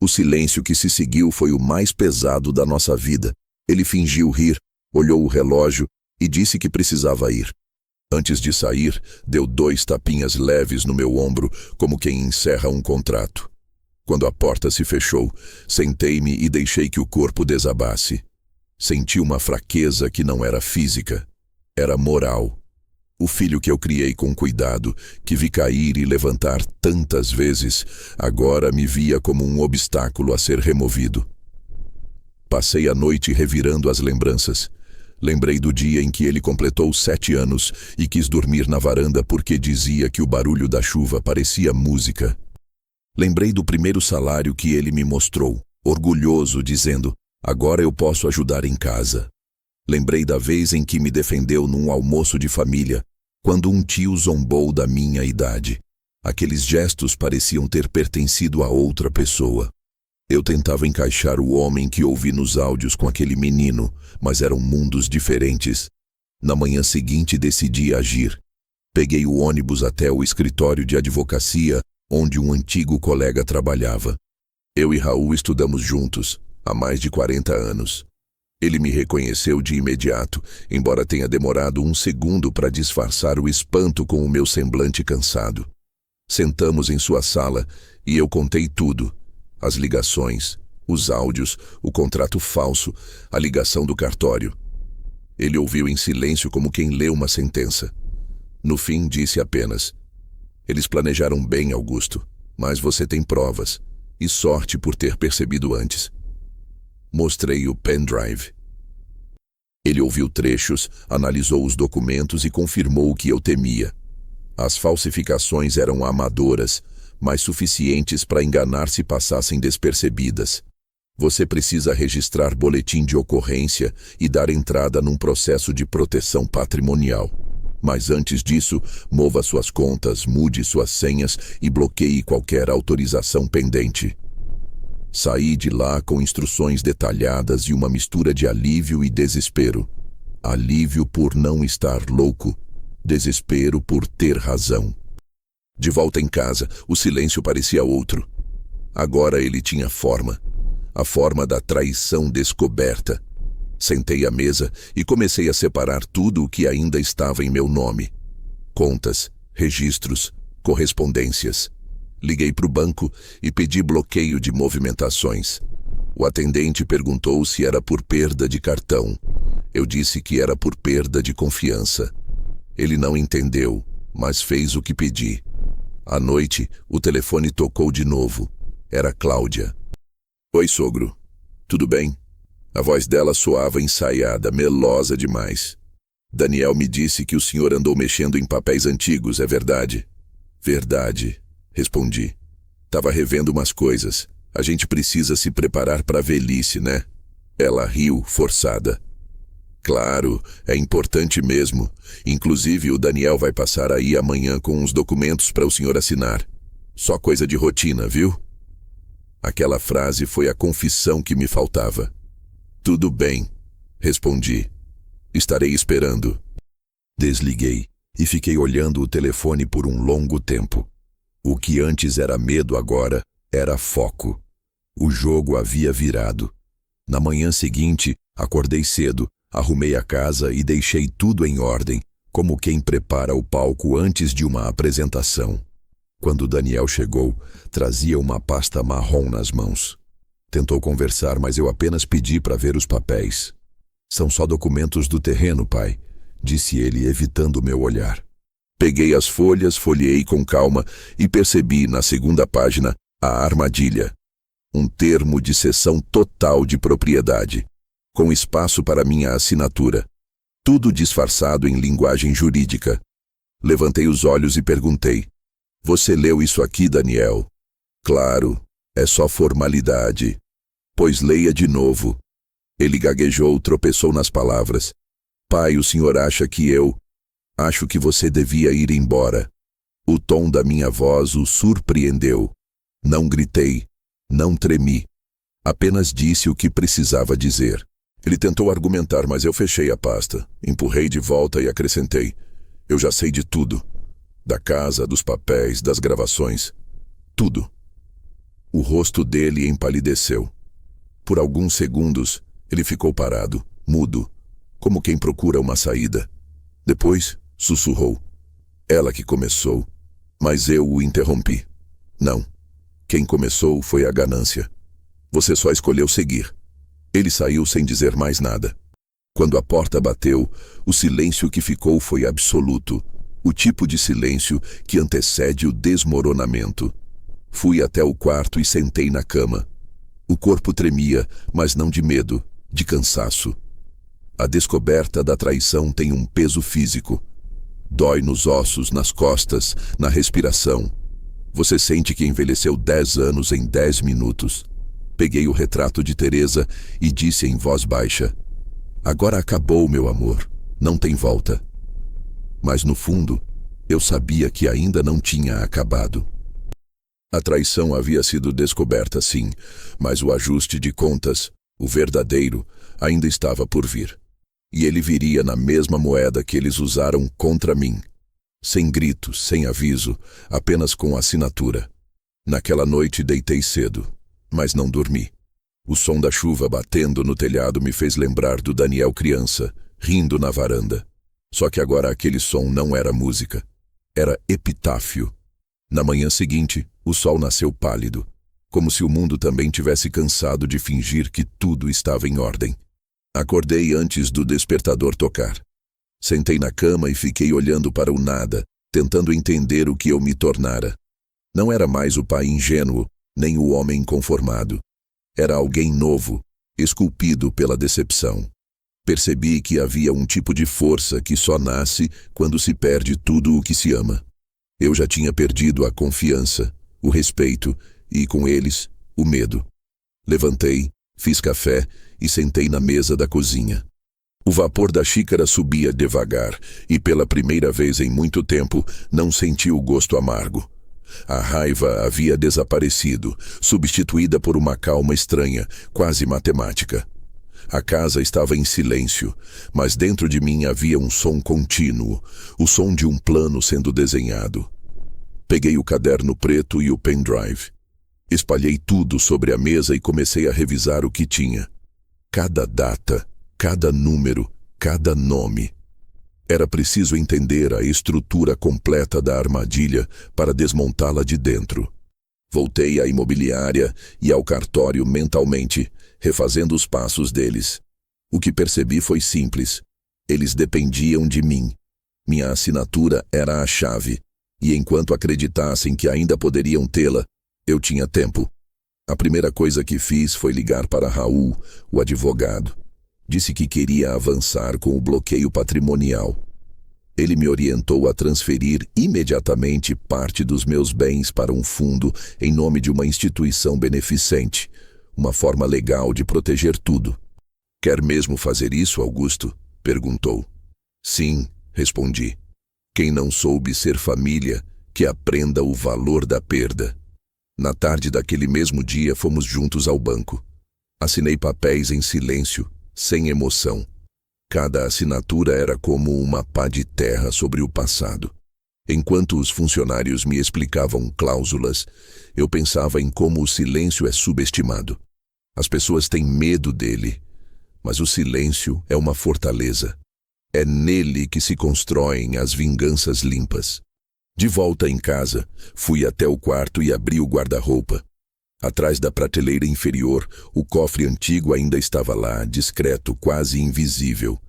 O silêncio que se seguiu foi o mais pesado da nossa vida. Ele fingiu rir, olhou o relógio e disse que precisava ir. Antes de sair, deu 2 tapinhas leves no meu ombro, como quem encerra um contrato. Quando a porta se fechou, sentei-me e deixei que o corpo desabasse. Senti uma fraqueza que não era física, era moral. O filho que eu criei com cuidado, que vi cair e levantar tantas vezes, agora me via como um obstáculo a ser removido. Passei a noite revirando as lembranças. Lembrei do dia em que ele completou 7 anos e quis dormir na varanda porque dizia que o barulho da chuva parecia música. Lembrei do primeiro salário que ele me mostrou, orgulhoso, dizendo: "Agora eu posso ajudar em casa." Lembrei da vez em que me defendeu num almoço de família, quando um tio zombou da minha idade. Aqueles gestos pareciam ter pertencido a outra pessoa. Eu tentava encaixar o homem que ouvi nos áudios com aquele menino, mas eram mundos diferentes. Na manhã seguinte decidi agir. Peguei o ônibus até o escritório de advocacia, onde um antigo colega trabalhava. Eu e Raul estudamos juntos, há mais de 40 anos. Ele me reconheceu de imediato, embora tenha demorado 1 segundo para disfarçar o espanto com o meu semblante cansado. Sentamos em sua sala e eu contei tudo. As ligações, os áudios, o contrato falso, a ligação do cartório. Ele ouviu em silêncio como quem lê uma sentença. No fim, disse apenas: "Eles planejaram bem, Augusto, mas você tem provas, e sorte por ter percebido antes." Mostrei o pendrive. Ele ouviu trechos, analisou os documentos e confirmou o que eu temia. As falsificações eram amadoras, mas suficientes para enganar se passassem despercebidas. Você precisa registrar boletim de ocorrência e dar entrada num processo de proteção patrimonial. Mas antes disso, mova suas contas, mude suas senhas e bloqueie qualquer autorização pendente. Saí de lá com instruções detalhadas e uma mistura de alívio e desespero. Alívio por não estar louco, desespero por ter razão. De volta em casa, o silêncio parecia outro. Agora ele tinha forma. A forma da traição descoberta. Sentei à mesa e comecei a separar tudo o que ainda estava em meu nome. Contas, registros, correspondências. Liguei para o banco e pedi bloqueio de movimentações. O atendente perguntou se era por perda de cartão. Eu disse que era por perda de confiança. Ele não entendeu, mas fez o que pedi. À noite, o telefone tocou de novo. Era Cláudia. "Oi, sogro. Tudo bem?" A voz dela soava ensaiada, melosa demais. "Daniel me disse que o senhor andou mexendo em papéis antigos, é verdade?" "Verdade", respondi. "Tava revendo umas coisas. A gente precisa se preparar para a velhice, né?" Ela riu, forçada. "Claro, é importante mesmo. Inclusive o Daniel vai passar aí amanhã com uns documentos para o senhor assinar. Só coisa de rotina, viu?" Aquela frase foi a confissão que me faltava. "Tudo bem", respondi. "Estarei esperando." Desliguei e fiquei olhando o telefone por um longo tempo. O que antes era medo agora era foco. O jogo havia virado. Na manhã seguinte, acordei cedo, arrumei a casa e deixei tudo em ordem, como quem prepara o palco antes de uma apresentação. Quando Daniel chegou, trazia uma pasta marrom nas mãos. Tentou conversar, mas eu apenas pedi para ver os papéis. "São só documentos do terreno, pai", disse ele, evitando meu olhar. Peguei as folhas, folheei com calma e percebi na segunda página a armadilha. Um termo de cessão total de propriedade, com espaço para minha assinatura. Tudo disfarçado em linguagem jurídica. Levantei os olhos e perguntei: "Você leu isso aqui, Daniel?" "Claro, é só formalidade." "Pois leia de novo." Ele gaguejou, tropeçou nas palavras. "Pai, o senhor acha que eu... Acho que você devia ir embora." O tom da minha voz o surpreendeu. Não gritei, não tremi. Apenas disse o que precisava dizer. Ele tentou argumentar, mas eu fechei a pasta. Empurrei de volta e acrescentei: "Eu já sei de tudo. Da casa, dos papéis, das gravações. Tudo." O rosto dele empalideceu. Por alguns segundos, ele ficou parado, mudo, como quem procura uma saída. Depois, sussurrou. Ela que começou, mas eu o interrompi. Não. Quem começou foi a ganância. Você só escolheu seguir. Ele saiu sem dizer mais nada. Quando a porta bateu, o silêncio que ficou foi absoluto. O tipo de silêncio que antecede o desmoronamento. Fui até o quarto e sentei na cama. O corpo tremia, mas não de medo, de cansaço. A descoberta da traição tem um peso físico. Dói nos ossos, nas costas, na respiração. Você sente que envelheceu 10 anos em 10 minutos. Peguei o retrato de Teresa e disse em voz baixa: agora acabou, meu amor. Não tem volta. Mas no fundo, eu sabia que ainda não tinha acabado. A traição havia sido descoberta, sim, mas o ajuste de contas, o verdadeiro, ainda estava por vir. E ele viria na mesma moeda que eles usaram contra mim. Sem gritos, sem aviso, apenas com assinatura. Naquela noite deitei cedo, mas não dormi. O som da chuva batendo no telhado me fez lembrar do Daniel criança, rindo na varanda. Só que agora aquele som não era música. Era epitáfio. Na manhã seguinte, o sol nasceu pálido, como se o mundo também tivesse cansado de fingir que tudo estava em ordem. Acordei antes do despertador tocar. Sentei na cama e fiquei olhando para o nada, tentando entender o que eu me tornara. Não era mais o pai ingênuo, nem o homem conformado. Era alguém novo, esculpido pela decepção. Percebi que havia um tipo de força que só nasce quando se perde tudo o que se ama. Eu já tinha perdido a confiança, o respeito e, com eles, o medo. Levantei, fiz café e sentei na mesa da cozinha. O vapor da xícara subia devagar e, pela primeira vez em muito tempo, não senti o gosto amargo. A raiva havia desaparecido, substituída por uma calma estranha, quase matemática. A casa estava em silêncio, mas dentro de mim havia um som contínuo, o som de um plano sendo desenhado. Peguei o caderno preto e o pendrive. Espalhei tudo sobre a mesa e comecei a revisar o que tinha. Cada data, cada número, cada nome. Era preciso entender a estrutura completa da armadilha para desmontá-la de dentro. Voltei à imobiliária e ao cartório mentalmente, refazendo os passos deles. O que percebi foi simples. Eles dependiam de mim. Minha assinatura era a chave, e enquanto acreditassem que ainda poderiam tê-la, eu tinha tempo. A primeira coisa que fiz foi ligar para Raul, o advogado. Disse que queria avançar com o bloqueio patrimonial. Ele me orientou a transferir imediatamente parte dos meus bens para um fundo em nome de uma instituição beneficente, uma forma legal de proteger tudo. Quer mesmo fazer isso, Augusto? Perguntou. Sim, respondi. Quem não soube ser família, que aprenda o valor da perda. Na tarde daquele mesmo dia fomos juntos ao banco. Assinei papéis em silêncio, sem emoção. Cada assinatura era como uma pá de terra sobre o passado. Enquanto os funcionários me explicavam cláusulas, eu pensava em como o silêncio é subestimado. As pessoas têm medo dele, mas o silêncio é uma fortaleza. É nele que se constroem as vinganças limpas. De volta em casa, fui até o quarto e abri o guarda-roupa. Atrás da prateleira inferior, o cofre antigo ainda estava lá, discreto, quase invisível.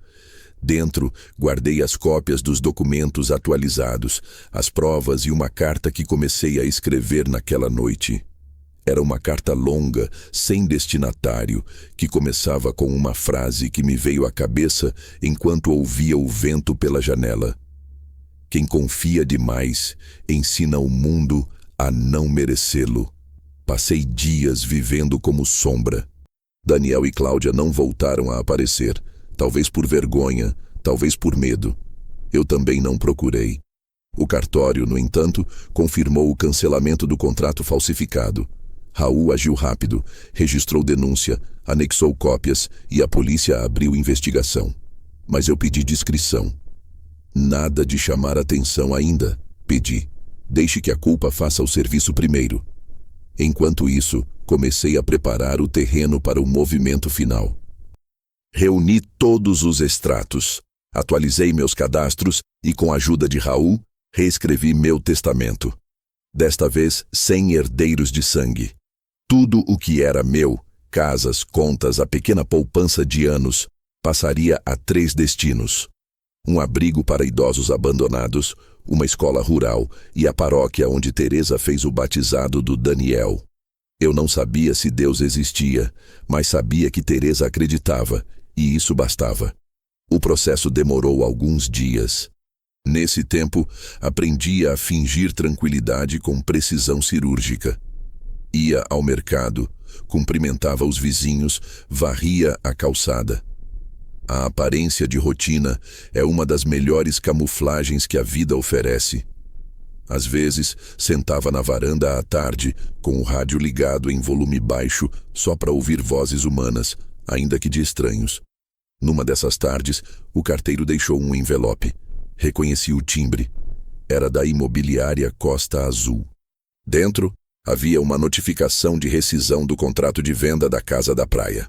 Dentro, guardei as cópias dos documentos atualizados, as provas e uma carta que comecei a escrever naquela noite. Era uma carta longa, sem destinatário, que começava com uma frase que me veio à cabeça enquanto ouvia o vento pela janela. Quem confia demais ensina o mundo a não merecê-lo. Passei dias vivendo como sombra. Daniel e Cláudia não voltaram a aparecer, talvez por vergonha, talvez por medo. Eu também não procurei. O cartório, no entanto, confirmou o cancelamento do contrato falsificado. Raul agiu rápido, registrou denúncia, anexou cópias e a polícia abriu investigação. Mas eu pedi discrição. Nada de chamar atenção ainda, pedi. Deixe que a culpa faça o serviço primeiro. Enquanto isso, comecei a preparar o terreno para o movimento final. Reuni todos os extratos, Atualizei meus cadastros e, com a ajuda de Raul, reescrevi meu testamento. Desta vez, sem herdeiros de sangue. Tudo o que era meu, casas, contas, a pequena poupança de anos, passaria a 3 destinos: um abrigo para idosos abandonados, uma escola rural e a paróquia onde Teresa fez o batizado do Daniel. Eu não sabia se Deus existia, mas sabia que Teresa acreditava, e isso bastava. O processo demorou alguns dias. Nesse tempo, aprendia a fingir tranquilidade com precisão cirúrgica. Ia ao mercado, cumprimentava os vizinhos, varria a calçada. A aparência de rotina é uma das melhores camuflagens que a vida oferece. Às vezes, sentava na varanda à tarde, com o rádio ligado em volume baixo, só para ouvir vozes humanas, ainda que de estranhos. Numa dessas tardes, o carteiro deixou um envelope. Reconheci o timbre. Era da imobiliária Costa Azul. Dentro, havia uma notificação de rescisão do contrato de venda da Casa da Praia.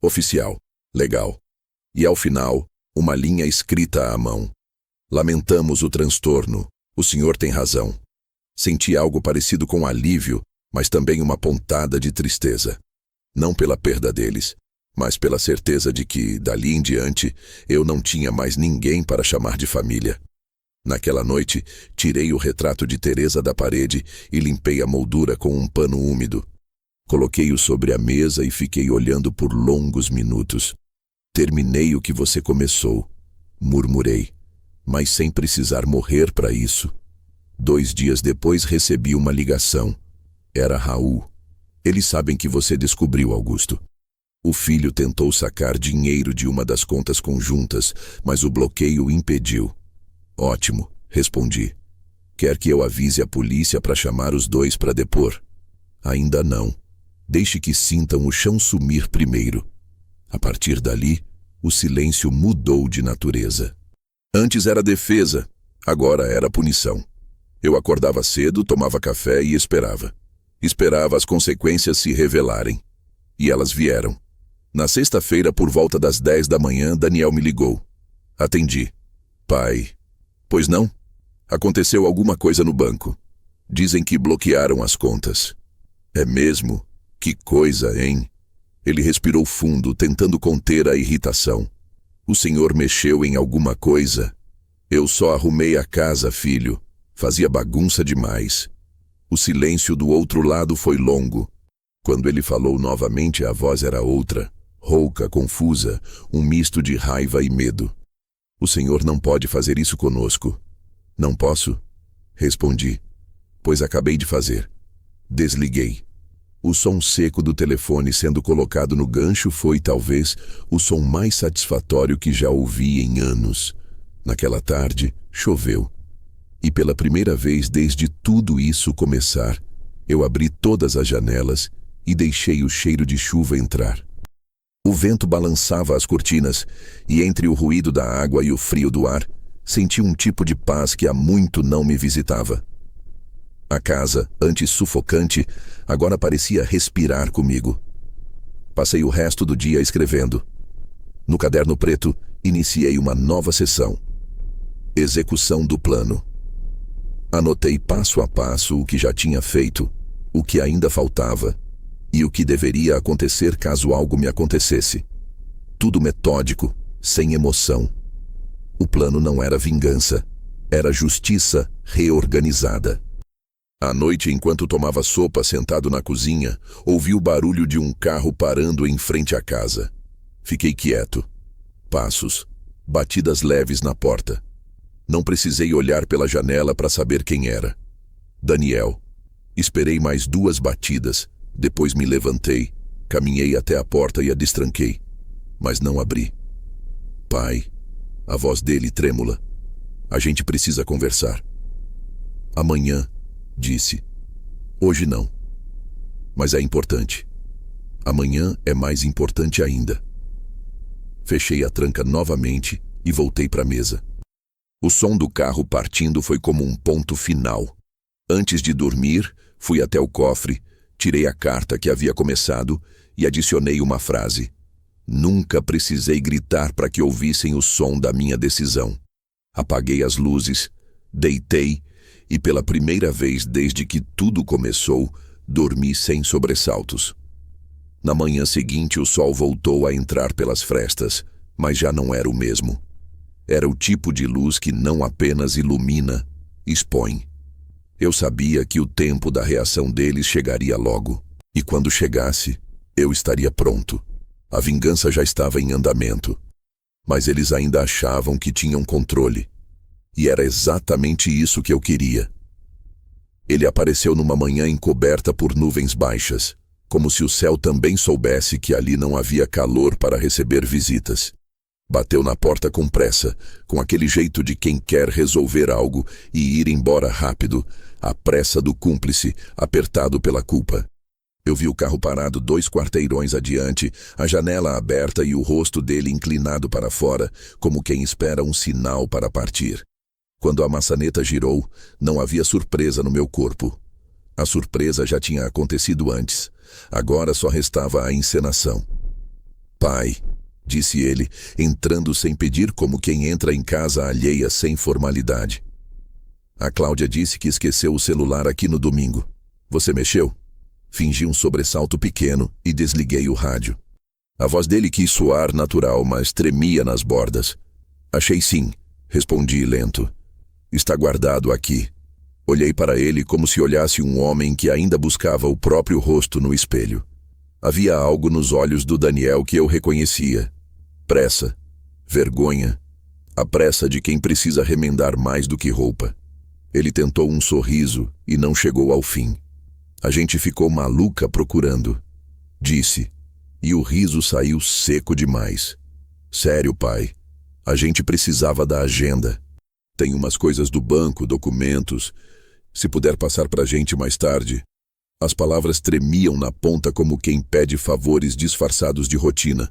Oficial. Legal. E ao final, uma linha escrita à mão. Lamentamos o transtorno. O senhor tem razão. Senti algo parecido com alívio, mas também uma pontada de tristeza. Não pela perda deles, mas pela certeza de que, dali em diante, eu não tinha mais ninguém para chamar de família. Naquela noite, tirei o retrato de Teresa da parede e limpei a moldura com um pano úmido. Coloquei-o sobre a mesa e fiquei olhando por longos minutos. Terminei o que você começou, murmurei, mas sem precisar morrer para isso. 2 dias depois recebi uma ligação. Era Raul. Eles sabem que você descobriu, Augusto. O filho tentou sacar dinheiro de uma das contas conjuntas, mas o bloqueio o impediu. Ótimo, respondi. Quer que eu avise a polícia para chamar os 2 para depor? Ainda não. Deixe que sintam o chão sumir primeiro. A partir dali, o silêncio mudou de natureza. Antes era defesa, agora era punição. Eu acordava cedo, tomava café e esperava. Esperava as consequências se revelarem. E elas vieram. Na sexta-feira, por volta das 10 da manhã, Daniel me ligou. Atendi. Pai. Pois não? Aconteceu alguma coisa no banco. Dizem que bloquearam as contas. É mesmo? Que coisa, hein? Ele respirou fundo, tentando conter a irritação. O senhor mexeu em alguma coisa? Eu só arrumei a casa, filho. Fazia bagunça demais. O silêncio do outro lado foi longo. Quando ele falou novamente, a voz era outra. Rouca, confusa, um misto de raiva e medo. O senhor não pode fazer isso conosco. Não posso? Respondi. Pois acabei de fazer. Desliguei. O som seco do telefone sendo colocado no gancho foi, talvez, o som mais satisfatório que já ouvi em anos. Naquela tarde, choveu. E pela primeira vez desde tudo isso começar, eu abri todas as janelas e deixei o cheiro de chuva entrar. O vento balançava as cortinas, e entre o ruído da água e o frio do ar, senti um tipo de paz que há muito não me visitava. A casa, antes sufocante, agora parecia respirar comigo. Passei o resto do dia escrevendo. No caderno preto, iniciei uma nova sessão. Execução do plano. Anotei passo a passo o que já tinha feito, o que ainda faltava, e o que deveria acontecer caso algo me acontecesse. Tudo metódico, sem emoção. O plano não era vingança, era justiça reorganizada. À noite, enquanto tomava sopa sentado na cozinha, ouvi o barulho de um carro parando em frente à casa. Fiquei quieto. Passos, batidas leves na porta. Não precisei olhar pela janela para saber quem era. Daniel. Esperei mais 2 batidas. Depois me levantei, caminhei até a porta e a destranquei, mas não abri. Pai, a voz dele trêmula. A gente precisa conversar. Amanhã, disse. Hoje não. Mas é importante. Amanhã é mais importante ainda. Fechei a tranca novamente e voltei para a mesa. O som do carro partindo foi como um ponto final. Antes de dormir, fui até o cofre, tirei a carta que havia começado e adicionei uma frase. Nunca precisei gritar para que ouvissem o som da minha decisão. Apaguei as luzes, deitei e, pela primeira vez desde que tudo começou, dormi sem sobressaltos. Na manhã seguinte, o sol voltou a entrar pelas frestas, mas já não era o mesmo. Era o tipo de luz que não apenas ilumina, expõe. Eu sabia que o tempo da reação deles chegaria logo, e quando chegasse, eu estaria pronto. A vingança já estava em andamento, mas eles ainda achavam que tinham controle. E era exatamente isso que eu queria. Ele apareceu numa manhã encoberta por nuvens baixas, como se o céu também soubesse que ali não havia calor para receber visitas. Bateu na porta com pressa, com aquele jeito de quem quer resolver algo e ir embora rápido, a pressa do cúmplice, apertado pela culpa. Eu vi o carro parado 2 quarteirões adiante, a janela aberta e o rosto dele inclinado para fora, como quem espera um sinal para partir. Quando a maçaneta girou, não havia surpresa no meu corpo. A surpresa já tinha acontecido antes. Agora só restava a encenação. "Pai", disse ele, entrando sem pedir, como quem entra em casa alheia sem formalidade. "A Cláudia disse que esqueceu o celular aqui no domingo. Você mexeu?" Fingi um sobressalto pequeno e desliguei o rádio. A voz dele quis soar natural, mas tremia nas bordas. "Achei sim", respondi lento. "Está guardado aqui." Olhei para ele como se olhasse um homem que ainda buscava o próprio rosto no espelho. Havia algo nos olhos do Daniel que eu reconhecia. Pressa, vergonha, a pressa de quem precisa remendar mais do que roupa. Ele tentou um sorriso e não chegou ao fim. "A gente ficou maluca procurando", disse, e o riso saiu seco demais. "Sério, pai, a gente precisava da agenda. Tem umas coisas do banco, documentos. Se puder passar pra gente mais tarde." As palavras tremiam na ponta como quem pede favores disfarçados de rotina.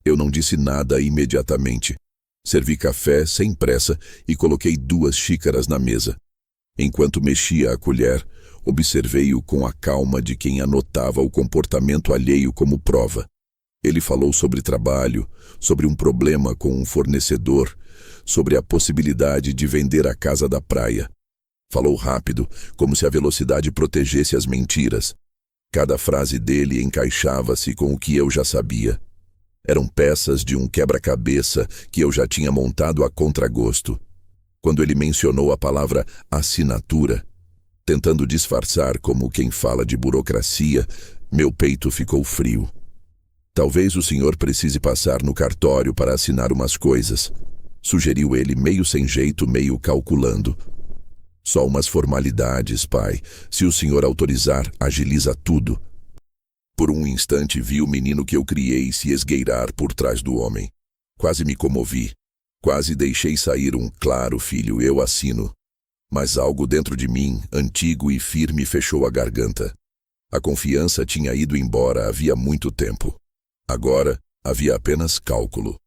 Eu não disse nada imediatamente. Servi café sem pressa e coloquei 2 xícaras na mesa. Enquanto mexia a colher, observei-o com a calma de quem anotava o comportamento alheio como prova. Ele falou sobre trabalho, sobre um problema com um fornecedor, sobre a possibilidade de vender a casa da praia. Falou rápido, como se a velocidade protegesse as mentiras. Cada frase dele encaixava-se com o que eu já sabia. Eram peças de um quebra-cabeça que eu já tinha montado a contragosto. Quando ele mencionou a palavra assinatura, tentando disfarçar como quem fala de burocracia, meu peito ficou frio. "Talvez o senhor precise passar no cartório para assinar umas coisas", sugeriu ele, meio sem jeito, meio calculando. "Só umas formalidades, pai. Se o senhor autorizar, agiliza tudo." Por um instante vi o menino que eu criei se esgueirar por trás do homem. Quase me comovi. Quase deixei sair um "claro, filho, eu assino." Mas algo dentro de mim, antigo e firme, fechou a garganta. A confiança tinha ido embora havia muito tempo. Agora havia apenas cálculo.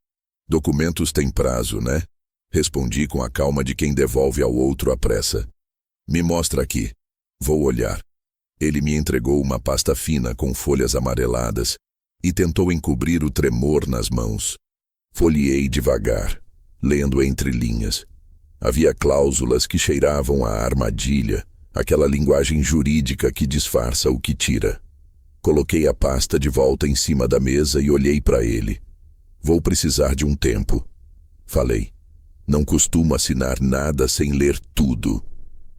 "Documentos têm prazo, né?" Respondi com a calma de quem devolve ao outro a pressa. "Me mostra aqui. Vou olhar." Ele me entregou uma pasta fina com folhas amareladas e tentou encobrir o tremor nas mãos. Folheei devagar, lendo entre linhas. Havia cláusulas que cheiravam a armadilha, aquela linguagem jurídica que disfarça o que tira. Coloquei a pasta de volta em cima da mesa e olhei para ele. "Vou precisar de um tempo", falei. "Não costumo assinar nada sem ler tudo.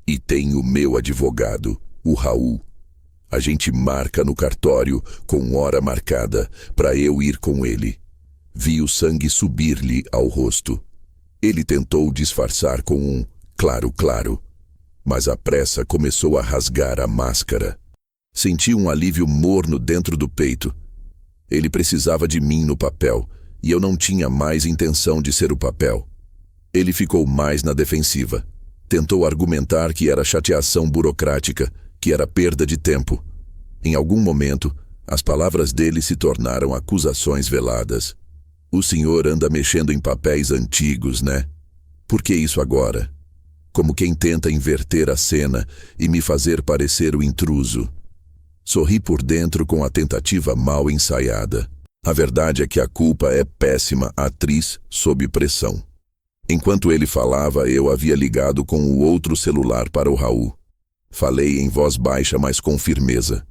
E tenho o meu advogado, o Raul. A gente marca no cartório, com hora marcada, para eu ir com ele." Vi o sangue subir-lhe ao rosto. Ele tentou disfarçar com um "claro, claro", mas a pressa começou a rasgar a máscara. Senti um alívio morno dentro do peito. Ele precisava de mim no papel, e eu não tinha mais intenção de ser o papel. Ele ficou mais na defensiva. Tentou argumentar que era chateação burocrática, que era perda de tempo. Em algum momento, as palavras dele se tornaram acusações veladas. "O senhor anda mexendo em papéis antigos, né? Por que isso agora?" Como quem tenta inverter a cena e me fazer parecer o intruso. Sorri por dentro com a tentativa mal ensaiada. A verdade é que a culpa é péssima atriz sob pressão. Enquanto ele falava, eu havia ligado com o outro celular para o Raul. Falei em voz baixa, mas com firmeza.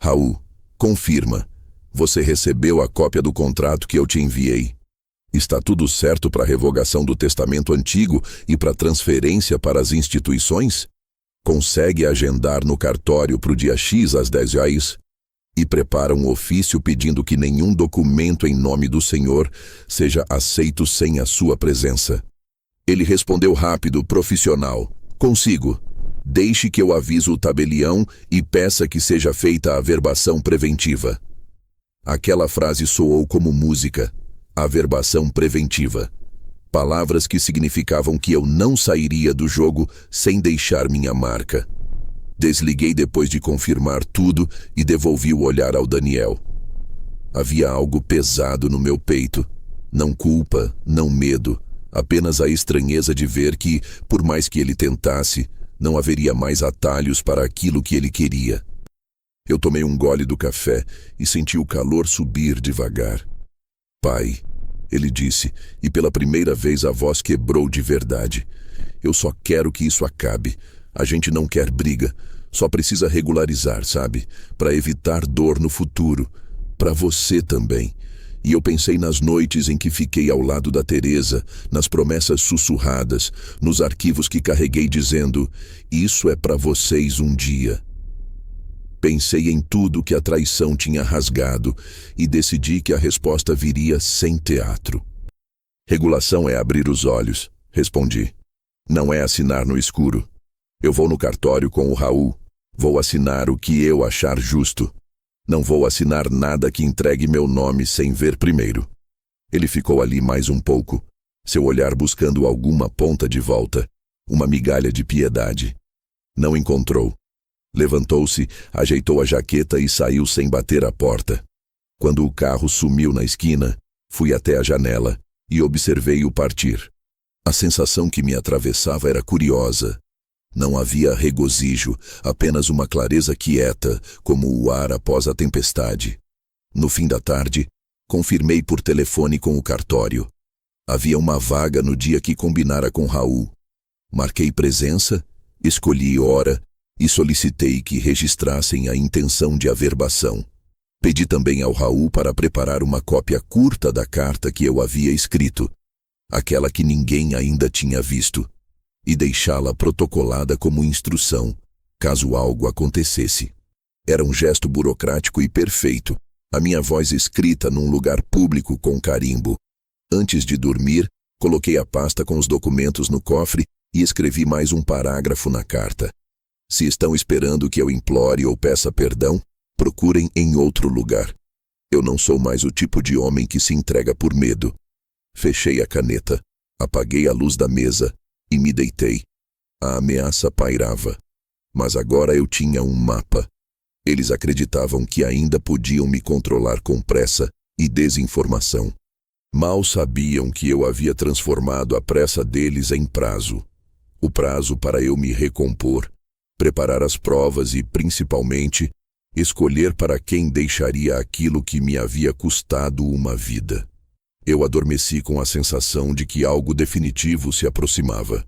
Raul, confirma. Você recebeu a cópia do contrato que eu te enviei. Está tudo certo para a revogação do testamento antigo e para a transferência para as instituições? Consegue agendar no cartório para o dia X às 10 horas? E prepara um ofício pedindo que nenhum documento em nome do Senhor seja aceito sem a sua presença. Ele respondeu rápido, profissional. Consigo. Deixe que eu aviso o tabelião e peça que seja feita a averbação preventiva. Aquela frase soou como música. Averbação preventiva. Palavras que significavam que eu não sairia do jogo sem deixar minha marca. Desliguei depois de confirmar tudo e devolvi o olhar ao Daniel. Havia algo pesado no meu peito. Não culpa, não medo, apenas a estranheza de ver que, por mais que ele tentasse, não haveria mais atalhos para aquilo que ele queria. Eu tomei um gole do café e senti o calor subir devagar. Pai, ele disse, e pela primeira vez a voz quebrou de verdade. Eu só quero que isso acabe. A gente não quer briga. Só precisa regularizar, sabe? Para evitar dor no futuro. Para você também. E eu pensei nas noites em que fiquei ao lado da Teresa, nas promessas sussurradas, nos arquivos que carreguei dizendo: isso é para vocês um dia. Pensei em tudo que a traição tinha rasgado e decidi que a resposta viria sem teatro. Regulação é abrir os olhos, respondi. Não é assinar no escuro. Eu vou no cartório com o Raul. Vou assinar o que eu achar justo. Não vou assinar nada que entregue meu nome sem ver primeiro. Ele ficou ali mais um pouco, seu olhar buscando alguma ponta de volta, uma migalha de piedade. Não encontrou. Levantou-se, ajeitou a jaqueta e saiu sem bater a porta. Quando o carro sumiu na esquina, fui até a janela e observei-o partir. A sensação que me atravessava era curiosa. Não havia regozijo, apenas uma clareza quieta, como o ar após a tempestade. No fim da tarde, confirmei por telefone com o cartório. Havia uma vaga no dia que combinara com Raul. Marquei presença, escolhi hora e solicitei que registrassem a intenção de averbação. Pedi também ao Raul para preparar uma cópia curta da carta que eu havia escrito, aquela que ninguém ainda tinha visto, e deixá-la protocolada como instrução, caso algo acontecesse. Era um gesto burocrático e perfeito, a minha voz escrita num lugar público com carimbo. Antes de dormir, coloquei a pasta com os documentos no cofre e escrevi mais um parágrafo na carta. Se estão esperando que eu implore ou peça perdão, procurem em outro lugar. Eu não sou mais o tipo de homem que se entrega por medo. Fechei a caneta, apaguei a luz da mesa e me deitei. A ameaça pairava, mas agora eu tinha um mapa. Eles acreditavam que ainda podiam me controlar com pressa e desinformação. Mal sabiam que eu havia transformado a pressa deles em prazo. O prazo para eu me recompor, preparar as provas e, principalmente, escolher para quem deixaria aquilo que me havia custado uma vida. Eu adormeci com a sensação de que algo definitivo se aproximava.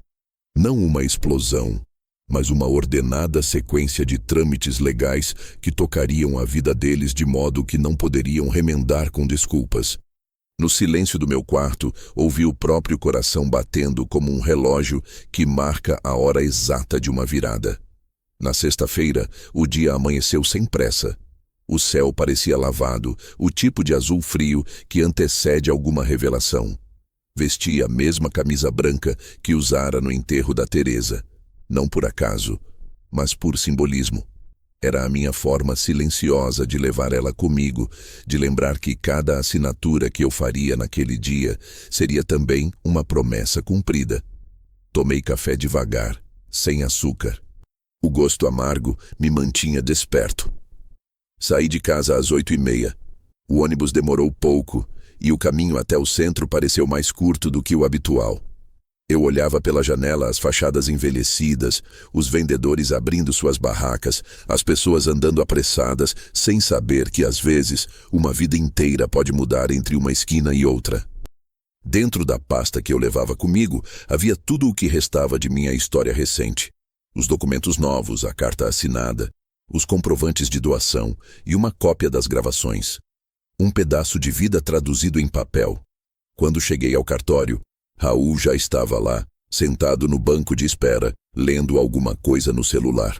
Não uma explosão, mas uma ordenada sequência de trâmites legais que tocariam a vida deles de modo que não poderiam remendar com desculpas. No silêncio do meu quarto, ouvi o próprio coração batendo como um relógio que marca a hora exata de uma virada. Na sexta-feira, o dia amanheceu sem pressa. O céu parecia lavado, o tipo de azul frio que antecede alguma revelação. Vestia a mesma camisa branca que usara no enterro da Teresa. Não por acaso, mas por simbolismo. Era a minha forma silenciosa de levar ela comigo, de lembrar que cada assinatura que eu faria naquele dia seria também uma promessa cumprida. Tomei café devagar, sem açúcar. O gosto amargo me mantinha desperto. Saí de casa às 8h30. O ônibus demorou pouco e o caminho até o centro pareceu mais curto do que o habitual. Eu olhava pela janela as fachadas envelhecidas, os vendedores abrindo suas barracas, as pessoas andando apressadas, sem saber que, às vezes, uma vida inteira pode mudar entre uma esquina e outra. Dentro da pasta que eu levava comigo, havia tudo o que restava de minha história recente. Os documentos novos, a carta assinada, os comprovantes de doação e uma cópia das gravações. Um pedaço de vida traduzido em papel. Quando cheguei ao cartório, Raul já estava lá, sentado no banco de espera, lendo alguma coisa no celular.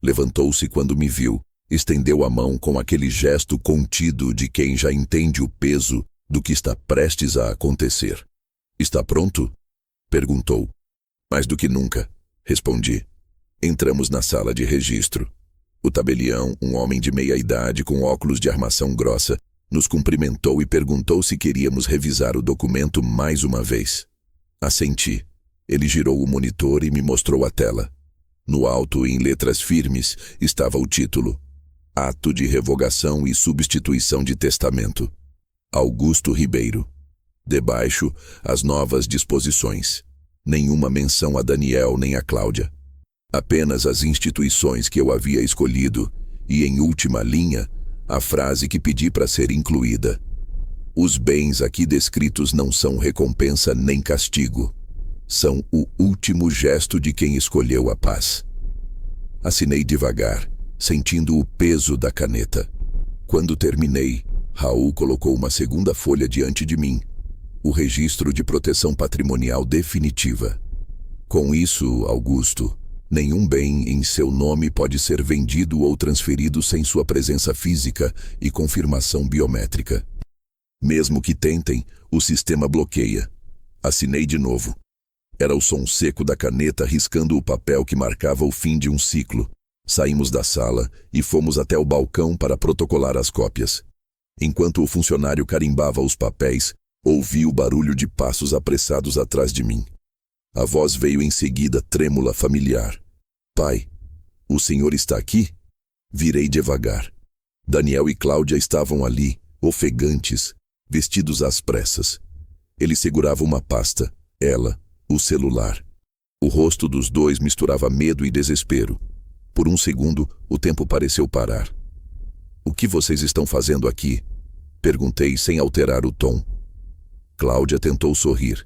Levantou-se quando me viu, estendeu a mão com aquele gesto contido de quem já entende o peso do que está prestes a acontecer. "Está pronto?" perguntou. "Mais do que nunca", respondi. Entramos na sala de registro. O tabelião, um homem de meia idade com óculos de armação grossa, nos cumprimentou e perguntou se queríamos revisar o documento mais uma vez. Assenti. Ele girou o monitor e me mostrou a tela. No alto, em letras firmes, estava o título: Ato de Revogação e Substituição de Testamento. Augusto Ribeiro. Debaixo, as novas disposições. Nenhuma menção a Daniel nem a Cláudia. Apenas as instituições que eu havia escolhido e, em última linha, a frase que pedi para ser incluída. Os bens aqui descritos não são recompensa nem castigo. São o último gesto de quem escolheu a paz. Assinei devagar, sentindo o peso da caneta. Quando terminei, Raul colocou uma segunda folha diante de mim. O registro de proteção patrimonial definitiva. Com isso, Augusto, nenhum bem em seu nome pode ser vendido ou transferido sem sua presença física e confirmação biométrica. Mesmo que tentem, o sistema bloqueia. Assinei de novo. Era o som seco da caneta riscando o papel que marcava o fim de um ciclo. Saímos da sala e fomos até o balcão para protocolar as cópias. Enquanto o funcionário carimbava os papéis, ouvi o barulho de passos apressados atrás de mim. A voz veio em seguida, trêmula, familiar. "Pai, o senhor está aqui?" Virei devagar. Daniel e Cláudia estavam ali, ofegantes, vestidos às pressas. Ele segurava uma pasta, ela, o celular. O rosto dos dois misturava medo e desespero. Por um segundo, o tempo pareceu parar. "O que vocês estão fazendo aqui?" perguntei sem alterar o tom. Cláudia tentou sorrir.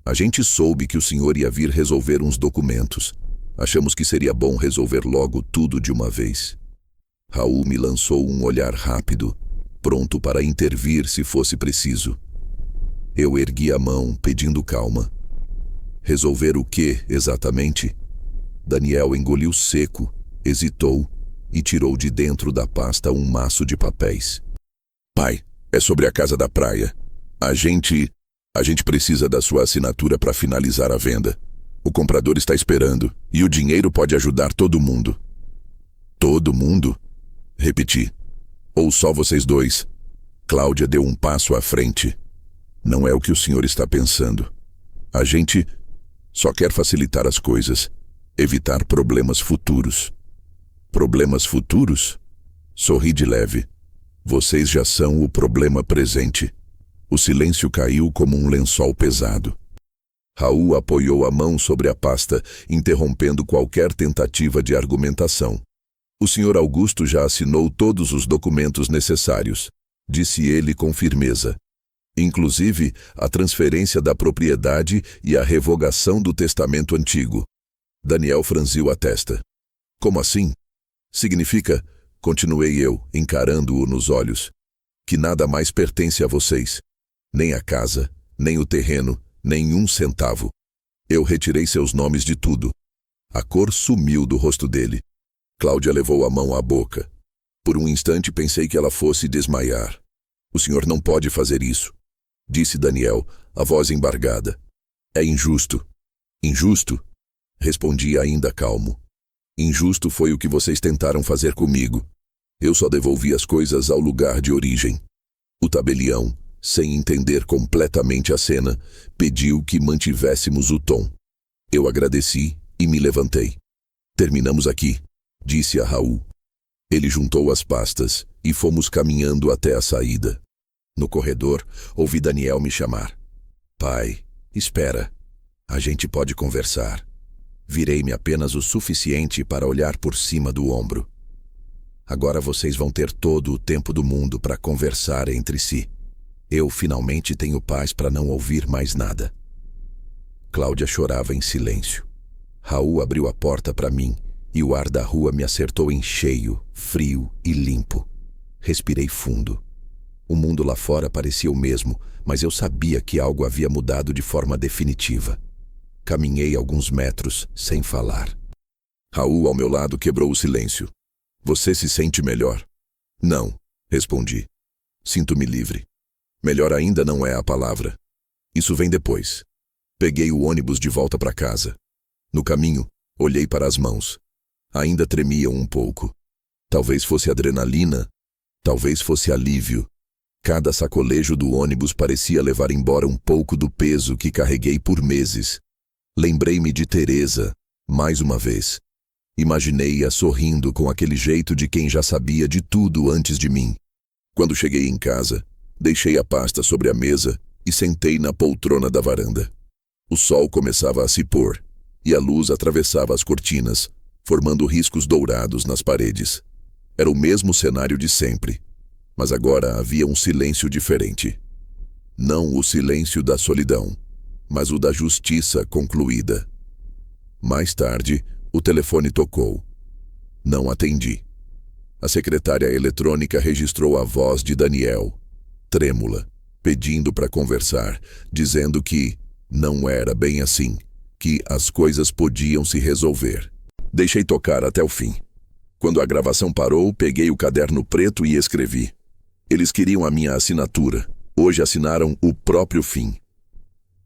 "A gente soube que o senhor ia vir resolver uns documentos. Achamos que seria bom resolver logo tudo de uma vez." Raul me lançou um olhar rápido, pronto para intervir se fosse preciso. Eu ergui a mão, pedindo calma. "Resolver o quê, exatamente?" Daniel engoliu seco, hesitou e tirou de dentro da pasta um maço de papéis. "Pai, é sobre a casa da praia. A gente precisa da sua assinatura para finalizar a venda. O comprador está esperando e o dinheiro pode ajudar todo mundo." "Todo mundo?" repeti. "Ou só vocês dois?" Cláudia deu um passo à frente. "Não é o que o senhor está pensando. A gente só quer facilitar as coisas, evitar problemas futuros." "Problemas futuros?" Sorri de leve. "Vocês já são o problema presente." O silêncio caiu como um lençol pesado. Raul apoiou a mão sobre a pasta, interrompendo qualquer tentativa de argumentação. "O senhor Augusto já assinou todos os documentos necessários", disse ele com firmeza. "Inclusive a transferência da propriedade e a revogação do testamento antigo." Daniel franziu a testa. "Como assim?" "Significa", continuei eu, encarando-o nos olhos, "que nada mais pertence a vocês. Nem a casa, nem o terreno, nem um centavo. Eu retirei seus nomes de tudo." A cor sumiu do rosto dele. Cláudia levou a mão à boca. Por um instante pensei que ela fosse desmaiar. "O senhor não pode fazer isso", disse Daniel, a voz embargada. "É injusto." "Injusto?" respondi ainda calmo. "Injusto foi o que vocês tentaram fazer comigo. Eu só devolvi as coisas ao lugar de origem." O tabelião, sem entender completamente a cena, pediu que mantivéssemos o tom. Eu agradeci e me levantei. "Terminamos aqui", disse a Raul. Ele juntou as pastas e fomos caminhando até a saída. No corredor, ouvi Daniel me chamar. "Pai, espera." A gente pode conversar. Virei-me apenas o suficiente para olhar por cima do ombro. Agora vocês vão ter todo o tempo do mundo para conversar entre si. Eu finalmente tenho paz para não ouvir mais nada. Cláudia chorava em silêncio. Raul abriu a porta para mim e o ar da rua me acertou em cheio, frio e limpo. Respirei fundo. O mundo lá fora parecia o mesmo, mas eu sabia que algo havia mudado de forma definitiva. Caminhei alguns metros sem falar. Raul, ao meu lado, quebrou o silêncio. Você se sente melhor? Não, respondi. Sinto-me livre. Melhor ainda não é a palavra. Isso vem depois. Peguei o ônibus de volta para casa. No caminho, olhei para as mãos. Ainda tremiam um pouco. Talvez fosse adrenalina, talvez fosse alívio. Cada sacolejo do ônibus parecia levar embora um pouco do peso que carreguei por meses. Lembrei-me de Teresa, mais uma vez. Imaginei-a sorrindo com aquele jeito de quem já sabia de tudo antes de mim. Quando cheguei em casa, deixei a pasta sobre a mesa e sentei na poltrona da varanda. O sol começava a se pôr e a luz atravessava as cortinas, formando riscos dourados nas paredes. Era o mesmo cenário de sempre, mas agora havia um silêncio diferente. Não o silêncio da solidão, mas o da justiça concluída. Mais tarde, o telefone tocou. Não atendi. A secretária eletrônica registrou a voz de Daniel, trêmula, pedindo para conversar, dizendo que não era bem assim, que as coisas podiam se resolver. Deixei tocar até o fim. Quando a gravação parou, peguei o caderno preto e escrevi. Eles queriam a minha assinatura. Hoje assinaram o próprio fim.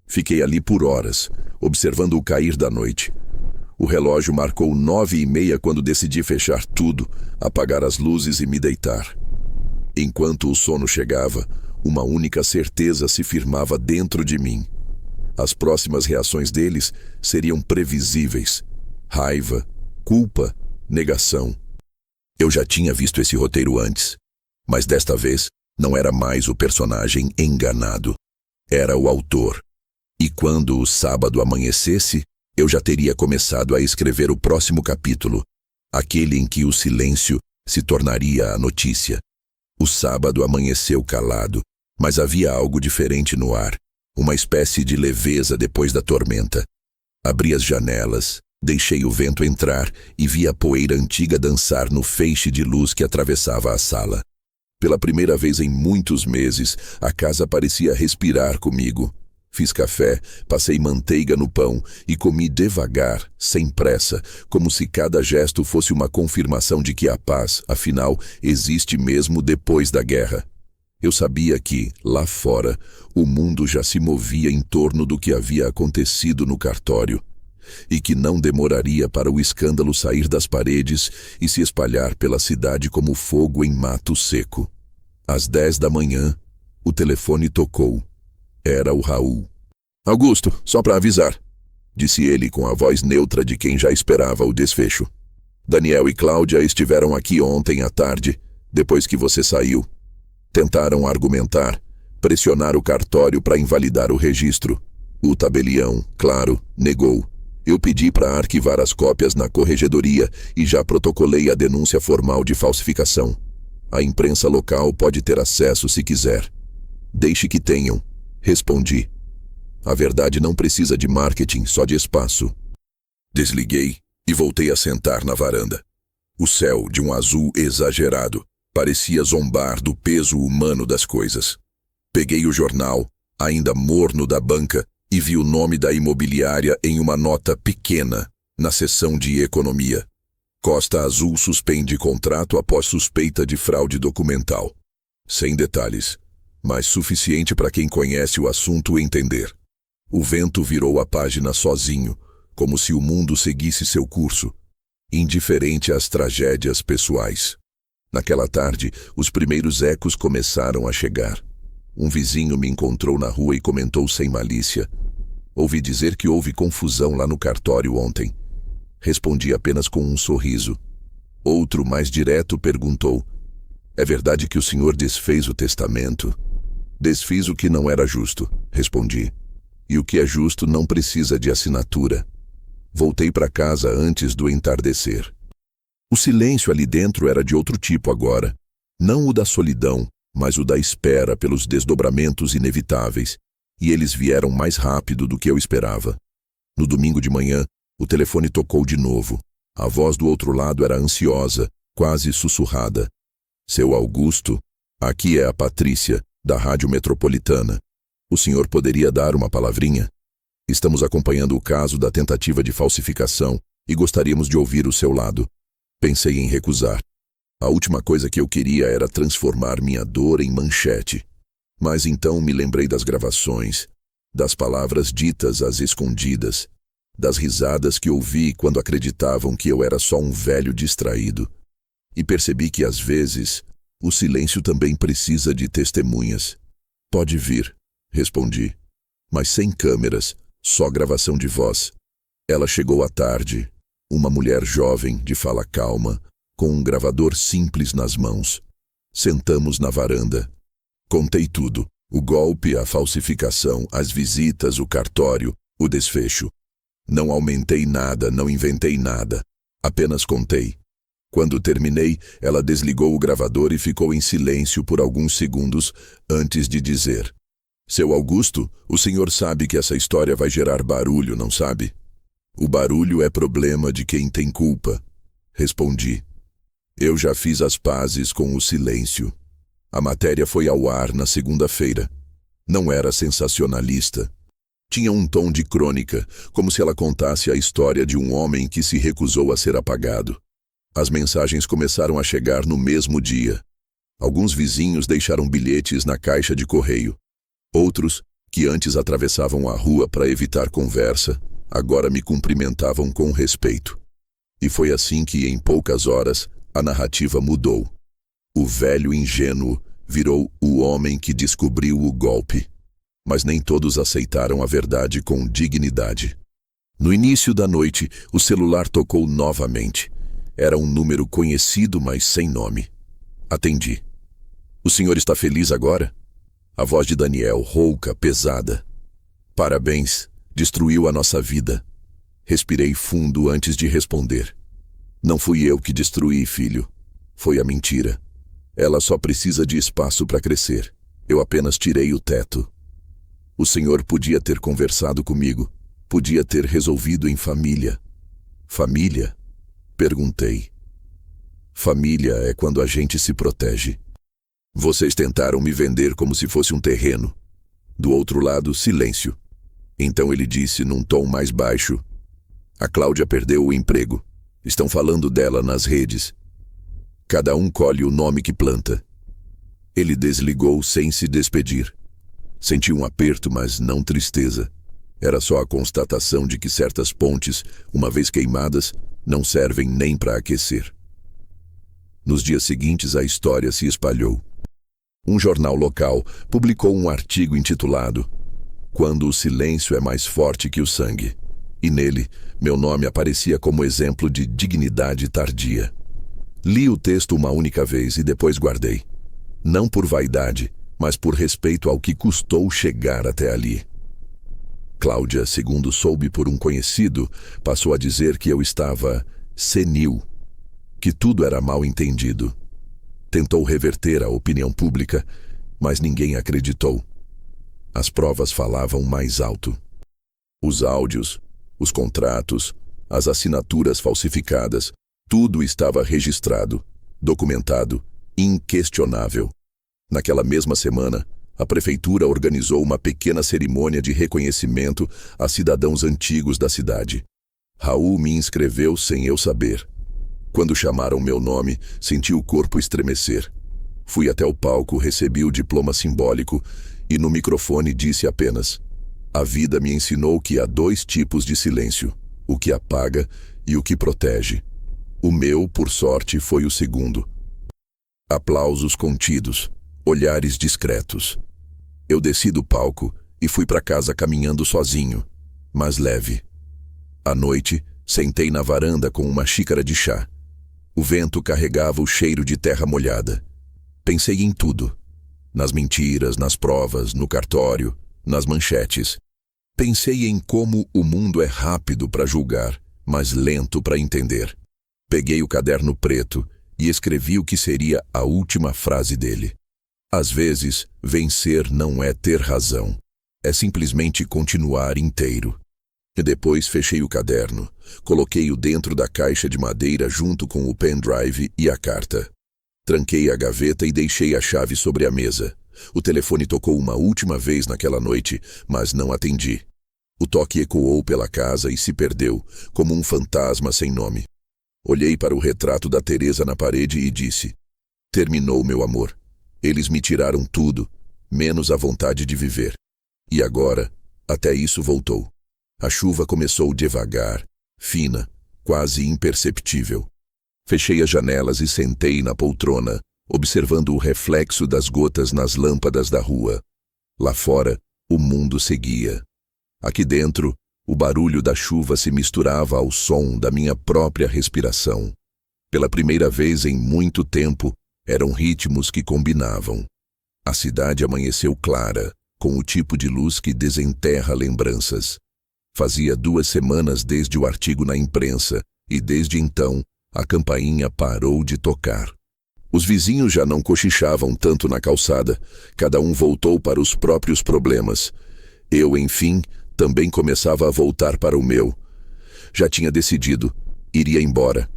Fiquei ali por horas, observando o cair da noite. O relógio marcou 9h30 quando decidi fechar tudo, apagar as luzes e me deitar. Enquanto o sono chegava, uma única certeza se firmava dentro de mim. As próximas reações deles seriam previsíveis. Raiva, culpa, negação. Eu já tinha visto esse roteiro antes, mas desta vez não era mais o personagem enganado. Era o autor. E quando o sábado amanhecesse, eu já teria começado a escrever o próximo capítulo, aquele em que o silêncio se tornaria a notícia. O sábado amanheceu calado, mas havia algo diferente no ar, uma espécie de leveza depois da tormenta. Abri as janelas, deixei o vento entrar e vi a poeira antiga dançar no feixe de luz que atravessava a sala. Pela primeira vez em muitos meses, a casa parecia respirar comigo. Fiz café, passei manteiga no pão e comi devagar, sem pressa, como se cada gesto fosse uma confirmação de que a paz, afinal, existe mesmo depois da guerra. Eu sabia que, lá fora, o mundo já se movia em torno do que havia acontecido no cartório, e que não demoraria para o escândalo sair das paredes e se espalhar pela cidade como fogo em mato seco. Às 10 da manhã, o telefone tocou. Era o Raul. Augusto, só para avisar, disse ele com a voz neutra de quem já esperava o desfecho. Daniel e Cláudia estiveram aqui ontem à tarde, depois que você saiu. Tentaram argumentar, pressionar o cartório para invalidar o registro. O tabelião, claro, negou. Eu pedi para arquivar as cópias na corregedoria e já protocolei a denúncia formal de falsificação. A imprensa local pode ter acesso se quiser. Deixe que tenham, respondi. A verdade não precisa de marketing, só de espaço. Desliguei e voltei a sentar na varanda. O céu, de um azul exagerado, parecia zombar do peso humano das coisas. Peguei o jornal, ainda morno da banca, e vi o nome da imobiliária em uma nota pequena, na seção de economia. Costa Azul suspende contrato após suspeita de fraude documental. Sem detalhes, mas suficiente para quem conhece o assunto entender. O vento virou a página sozinho, como se o mundo seguisse seu curso, indiferente às tragédias pessoais. Naquela tarde, os primeiros ecos começaram a chegar. Um vizinho me encontrou na rua e comentou sem malícia. Ouvi dizer que houve confusão lá no cartório ontem. Respondi apenas com um sorriso. Outro, mais direto, perguntou: é verdade que o senhor desfez o testamento? Desfiz o que não era justo, respondi. E o que é justo não precisa de assinatura. Voltei para casa antes do entardecer. O silêncio ali dentro era de outro tipo agora. Não o da solidão, mas o da espera pelos desdobramentos inevitáveis. E eles vieram mais rápido do que eu esperava. No domingo de manhã, o telefone tocou de novo. A voz do outro lado era ansiosa, quase sussurrada. Seu Augusto, aqui é a Patrícia, da Rádio Metropolitana. O senhor poderia dar uma palavrinha? Estamos acompanhando o caso da tentativa de falsificação e gostaríamos de ouvir o seu lado. Pensei em recusar. A última coisa que eu queria era transformar minha dor em manchete. Mas então me lembrei das gravações, das palavras ditas às escondidas, das risadas que ouvi quando acreditavam que eu era só um velho distraído. E percebi que, às vezes, o silêncio também precisa de testemunhas. Pode vir, respondi. Mas sem câmeras, só gravação de voz. Ela chegou à tarde, uma mulher jovem, de fala calma, com um gravador simples nas mãos. Sentamos na varanda. Contei tudo. O golpe, a falsificação, as visitas, o cartório, o desfecho. Não aumentei nada, não inventei nada. Apenas contei. Quando terminei, ela desligou o gravador e ficou em silêncio por alguns segundos antes de dizer: Seu Augusto, o senhor sabe que essa história vai gerar barulho, não sabe? O barulho é problema de quem tem culpa. Respondi. Eu já fiz as pazes com o silêncio. A matéria foi ao ar na segunda-feira. Não era sensacionalista. Tinha um tom de crônica, como se ela contasse a história de um homem que se recusou a ser apagado. As mensagens começaram a chegar no mesmo dia. Alguns vizinhos deixaram bilhetes na caixa de correio. Outros, que antes atravessavam a rua para evitar conversa, agora me cumprimentavam com respeito. E foi assim que, em poucas horas, a narrativa mudou. O velho ingênuo virou o homem que descobriu o golpe. Mas nem todos aceitaram a verdade com dignidade. No início da noite, o celular tocou novamente. Era um número conhecido, mas sem nome. Atendi. O senhor está feliz agora? A voz de Daniel, rouca, pesada. Parabéns, destruiu a nossa vida. Respirei fundo antes de responder. Não fui eu que destruí, filho. Foi a mentira. Ela só precisa de espaço para crescer. Eu apenas tirei o teto. O senhor podia ter conversado comigo. Podia ter resolvido em família. Família? Perguntei. Família é quando a gente se protege. Vocês tentaram me vender como se fosse um terreno. Do outro lado, silêncio. Então ele disse num tom mais baixo: A Cláudia perdeu o emprego. Estão falando dela nas redes. Cada um colhe o nome que planta. Ele desligou sem se despedir. Senti um aperto, mas não tristeza. Era só a constatação de que certas pontes, uma vez queimadas, não servem nem para aquecer. Nos dias seguintes, a história se espalhou. Um jornal local publicou um artigo intitulado Quando o silêncio é mais forte que o sangue. E nele, meu nome aparecia como exemplo de dignidade tardia. Li o texto uma única vez e depois guardei. Não por vaidade, mas por respeito ao que custou chegar até ali. Cláudia, segundo soube por um conhecido, passou a dizer que eu estava senil, que tudo era mal entendido. Tentou reverter a opinião pública, mas ninguém acreditou. As provas falavam mais alto. Os áudios, os contratos, as assinaturas falsificadas, tudo estava registrado, documentado, inquestionável. Naquela mesma semana, a prefeitura organizou uma pequena cerimônia de reconhecimento a cidadãos antigos da cidade. Raul me inscreveu sem eu saber. Quando chamaram meu nome, senti o corpo estremecer. Fui até o palco, recebi o diploma simbólico e no microfone disse apenas: A vida me ensinou que há dois tipos de silêncio, o que apaga e o que protege. O meu, por sorte, foi o segundo. Aplausos contidos, olhares discretos. Eu desci do palco e fui para casa caminhando sozinho, mas leve. À noite, sentei na varanda com uma xícara de chá. O vento carregava o cheiro de terra molhada. Pensei em tudo. Nas mentiras, nas provas, no cartório, nas manchetes. Pensei em como o mundo é rápido para julgar, mas lento para entender. Peguei o caderno preto e escrevi o que seria a última frase dele. Às vezes, vencer não é ter razão. É simplesmente continuar inteiro. E depois fechei o caderno, coloquei-o dentro da caixa de madeira junto com o pendrive e a carta. Tranquei a gaveta e deixei a chave sobre a mesa. O telefone tocou uma última vez naquela noite, mas não atendi. O toque ecoou pela casa e se perdeu, como um fantasma sem nome. Olhei para o retrato da Teresa na parede e disse: terminou, meu amor. Eles me tiraram tudo, menos a vontade de viver. E agora, até isso voltou. A chuva começou devagar, fina, quase imperceptível. Fechei as janelas e sentei na poltrona, observando o reflexo das gotas nas lâmpadas da rua. Lá fora, o mundo seguia. Aqui dentro, o barulho da chuva se misturava ao som da minha própria respiração. Pela primeira vez em muito tempo, eram ritmos que combinavam. A cidade amanheceu clara, com o tipo de luz que desenterra lembranças. Fazia 2 semanas desde o artigo na imprensa, e desde então, a campainha parou de tocar. Os vizinhos já não cochichavam tanto na calçada, cada um voltou para os próprios problemas. Eu, enfim, também começava a voltar para o meu. Já tinha decidido, iria embora.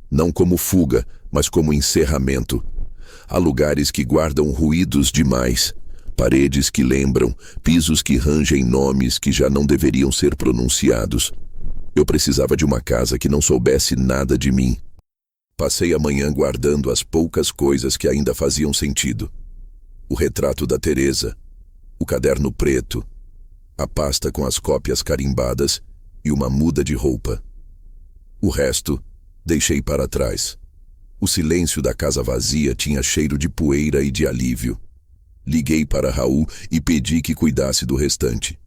Não como fuga, mas como encerramento. Há lugares que guardam ruídos demais. Paredes que lembram, pisos que rangem nomes que já não deveriam ser pronunciados. Eu precisava de uma casa que não soubesse nada de mim. Passei a manhã guardando as poucas coisas que ainda faziam sentido. O retrato da Teresa, o caderno preto, a pasta com as cópias carimbadas e uma muda de roupa. O resto, deixei para trás. O silêncio da casa vazia tinha cheiro de poeira e de alívio. Liguei para Raul e pedi que cuidasse do restante.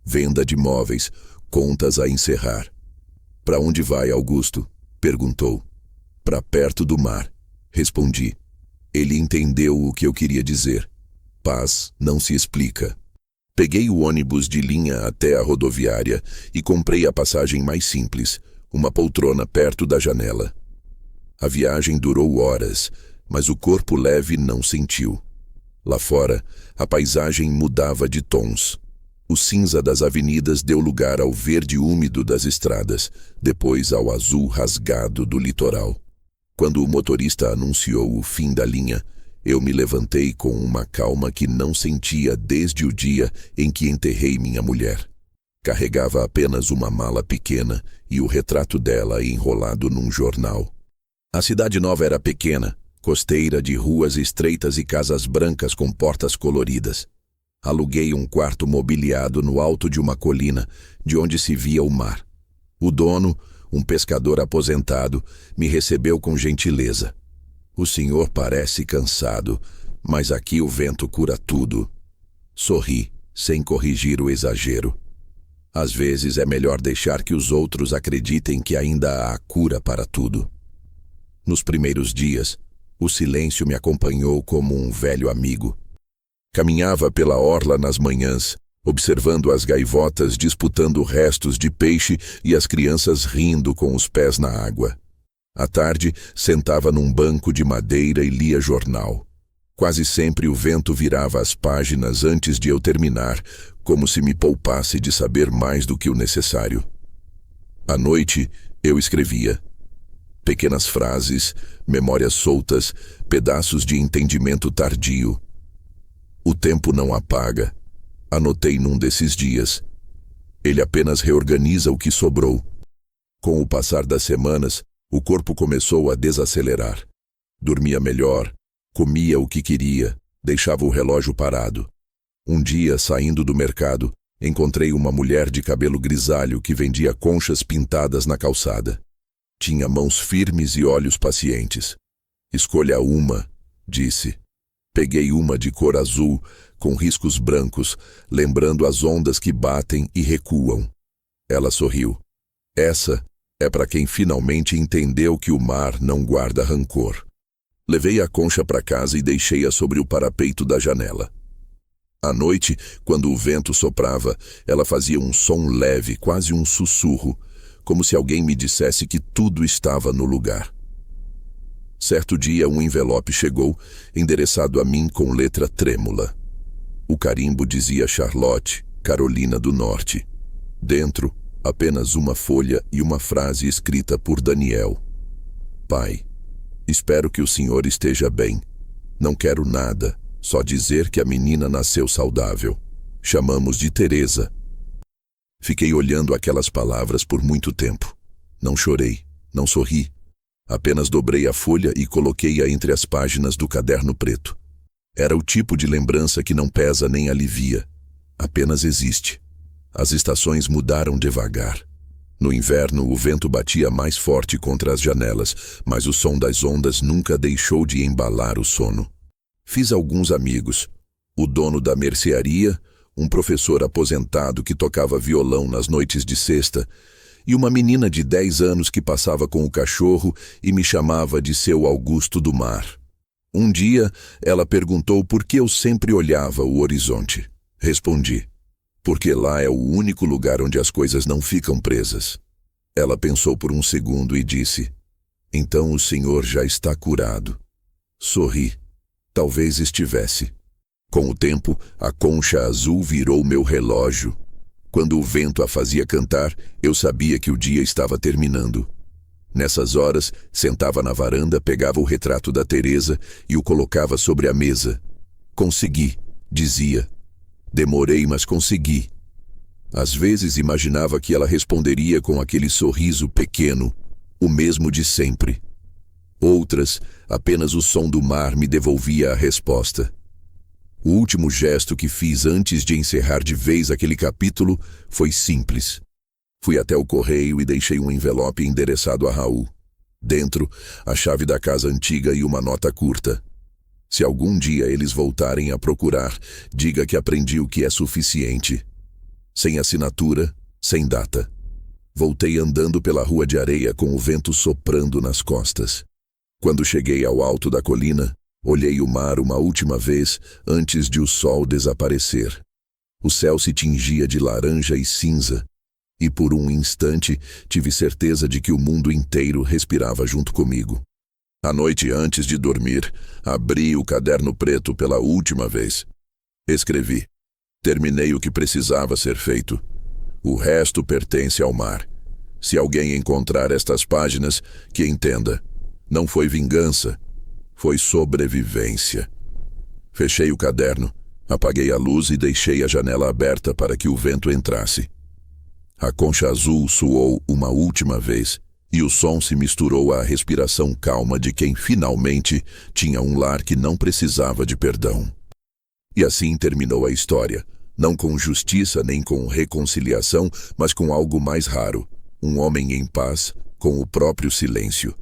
Venda de móveis, contas a encerrar. Para onde vai, Augusto? Perguntou. Para perto do mar, respondi. Ele entendeu o que eu queria dizer. Paz não se explica. Peguei o ônibus de linha até a rodoviária e comprei a passagem mais simples, uma poltrona perto da janela. A viagem durou horas, mas o corpo leve não sentiu. Lá fora, a paisagem mudava de tons. O cinza das avenidas deu lugar ao verde úmido das estradas, depois ao azul rasgado do litoral. Quando o motorista anunciou o fim da linha, eu me levantei com uma calma que não sentia desde o dia em que enterrei minha mulher. Carregava apenas uma mala pequena e o retrato dela enrolado num jornal. A cidade nova era pequena, costeira de ruas estreitas e casas brancas com portas coloridas. Aluguei um quarto mobiliado no alto de uma colina, de onde se via o mar. O dono, um pescador aposentado, me recebeu com gentileza. O senhor parece cansado, mas aqui o vento cura tudo. Sorri, sem corrigir o exagero. Às vezes é melhor deixar que os outros acreditem que ainda há cura para tudo. Nos primeiros dias, o silêncio me acompanhou como um velho amigo. Caminhava pela orla nas manhãs, observando as gaivotas disputando restos de peixe e as crianças rindo com os pés na água. À tarde, sentava num banco de madeira e lia jornal. Quase sempre o vento virava as páginas antes de eu terminar, como se me poupasse de saber mais do que o necessário. À noite, eu escrevia. Pequenas frases, memórias soltas, pedaços de entendimento tardio. O tempo não apaga, anotei num desses dias. Ele apenas reorganiza o que sobrou. Com o passar das semanas, o corpo começou a desacelerar. Dormia melhor, comia o que queria, deixava o relógio parado. Um dia, saindo do mercado, encontrei uma mulher de cabelo grisalho que vendia conchas pintadas na calçada. Tinha mãos firmes e olhos pacientes. Escolha uma, disse. Peguei uma de cor azul, com riscos brancos, lembrando as ondas que batem e recuam. Ela sorriu. Essa é para quem finalmente entendeu que o mar não guarda rancor. Levei a concha para casa e deixei-a sobre o parapeito da janela. À noite, quando o vento soprava, ela fazia um som leve, quase um sussurro, como se alguém me dissesse que tudo estava no lugar. Certo dia, um envelope chegou, endereçado a mim com letra trêmula. O carimbo dizia Charlotte, Carolina do Norte. Dentro, apenas uma folha e uma frase escrita por Daniel. Pai, espero que o senhor esteja bem. Não quero nada, só dizer que a menina nasceu saudável. Chamamos de Teresa. Fiquei olhando aquelas palavras por muito tempo. Não chorei, não sorri. Apenas dobrei a folha e coloquei-a entre as páginas do caderno preto. Era o tipo de lembrança que não pesa nem alivia. Apenas existe. As estações mudaram devagar. No inverno, o vento batia mais forte contra as janelas, mas o som das ondas nunca deixou de embalar o sono. Fiz alguns amigos. O dono da mercearia, um professor aposentado que tocava violão nas noites de sexta, e uma menina de 10 anos que passava com o cachorro e me chamava de seu Augusto do Mar. Um dia, ela perguntou por que eu sempre olhava o horizonte. Respondi, porque lá é o único lugar onde as coisas não ficam presas. Ela pensou por um segundo e disse, então o senhor já está curado. Sorri. Talvez estivesse. Com o tempo, a concha azul virou meu relógio. Quando o vento a fazia cantar, eu sabia que o dia estava terminando. Nessas horas, sentava na varanda, pegava o retrato da Teresa e o colocava sobre a mesa. Consegui, dizia. Demorei, mas consegui. Às vezes imaginava que ela responderia com aquele sorriso pequeno, o mesmo de sempre. Outras, apenas o som do mar me devolvia a resposta. O último gesto que fiz antes de encerrar de vez aquele capítulo foi simples. Fui até o correio e deixei um envelope endereçado a Raul. Dentro, a chave da casa antiga e uma nota curta. Se algum dia eles voltarem a procurar, diga que aprendi o que é suficiente. Sem assinatura, sem data. Voltei andando pela rua de areia com o vento soprando nas costas. Quando cheguei ao alto da colina, olhei o mar uma última vez antes de o sol desaparecer. O céu se tingia de laranja e cinza, e por um instante tive certeza de que o mundo inteiro respirava junto comigo. À noite antes de dormir, abri o caderno preto pela última vez. Escrevi. Terminei o que precisava ser feito. O resto pertence ao mar. Se alguém encontrar estas páginas, que entenda. Não foi vingança. Foi sobrevivência. Fechei o caderno, apaguei a luz e deixei a janela aberta para que o vento entrasse. A concha azul soou uma última vez e o som se misturou à respiração calma de quem finalmente tinha um lar que não precisava de perdão. E assim terminou a história, não com justiça nem com reconciliação, mas com algo mais raro, um homem em paz com o próprio silêncio.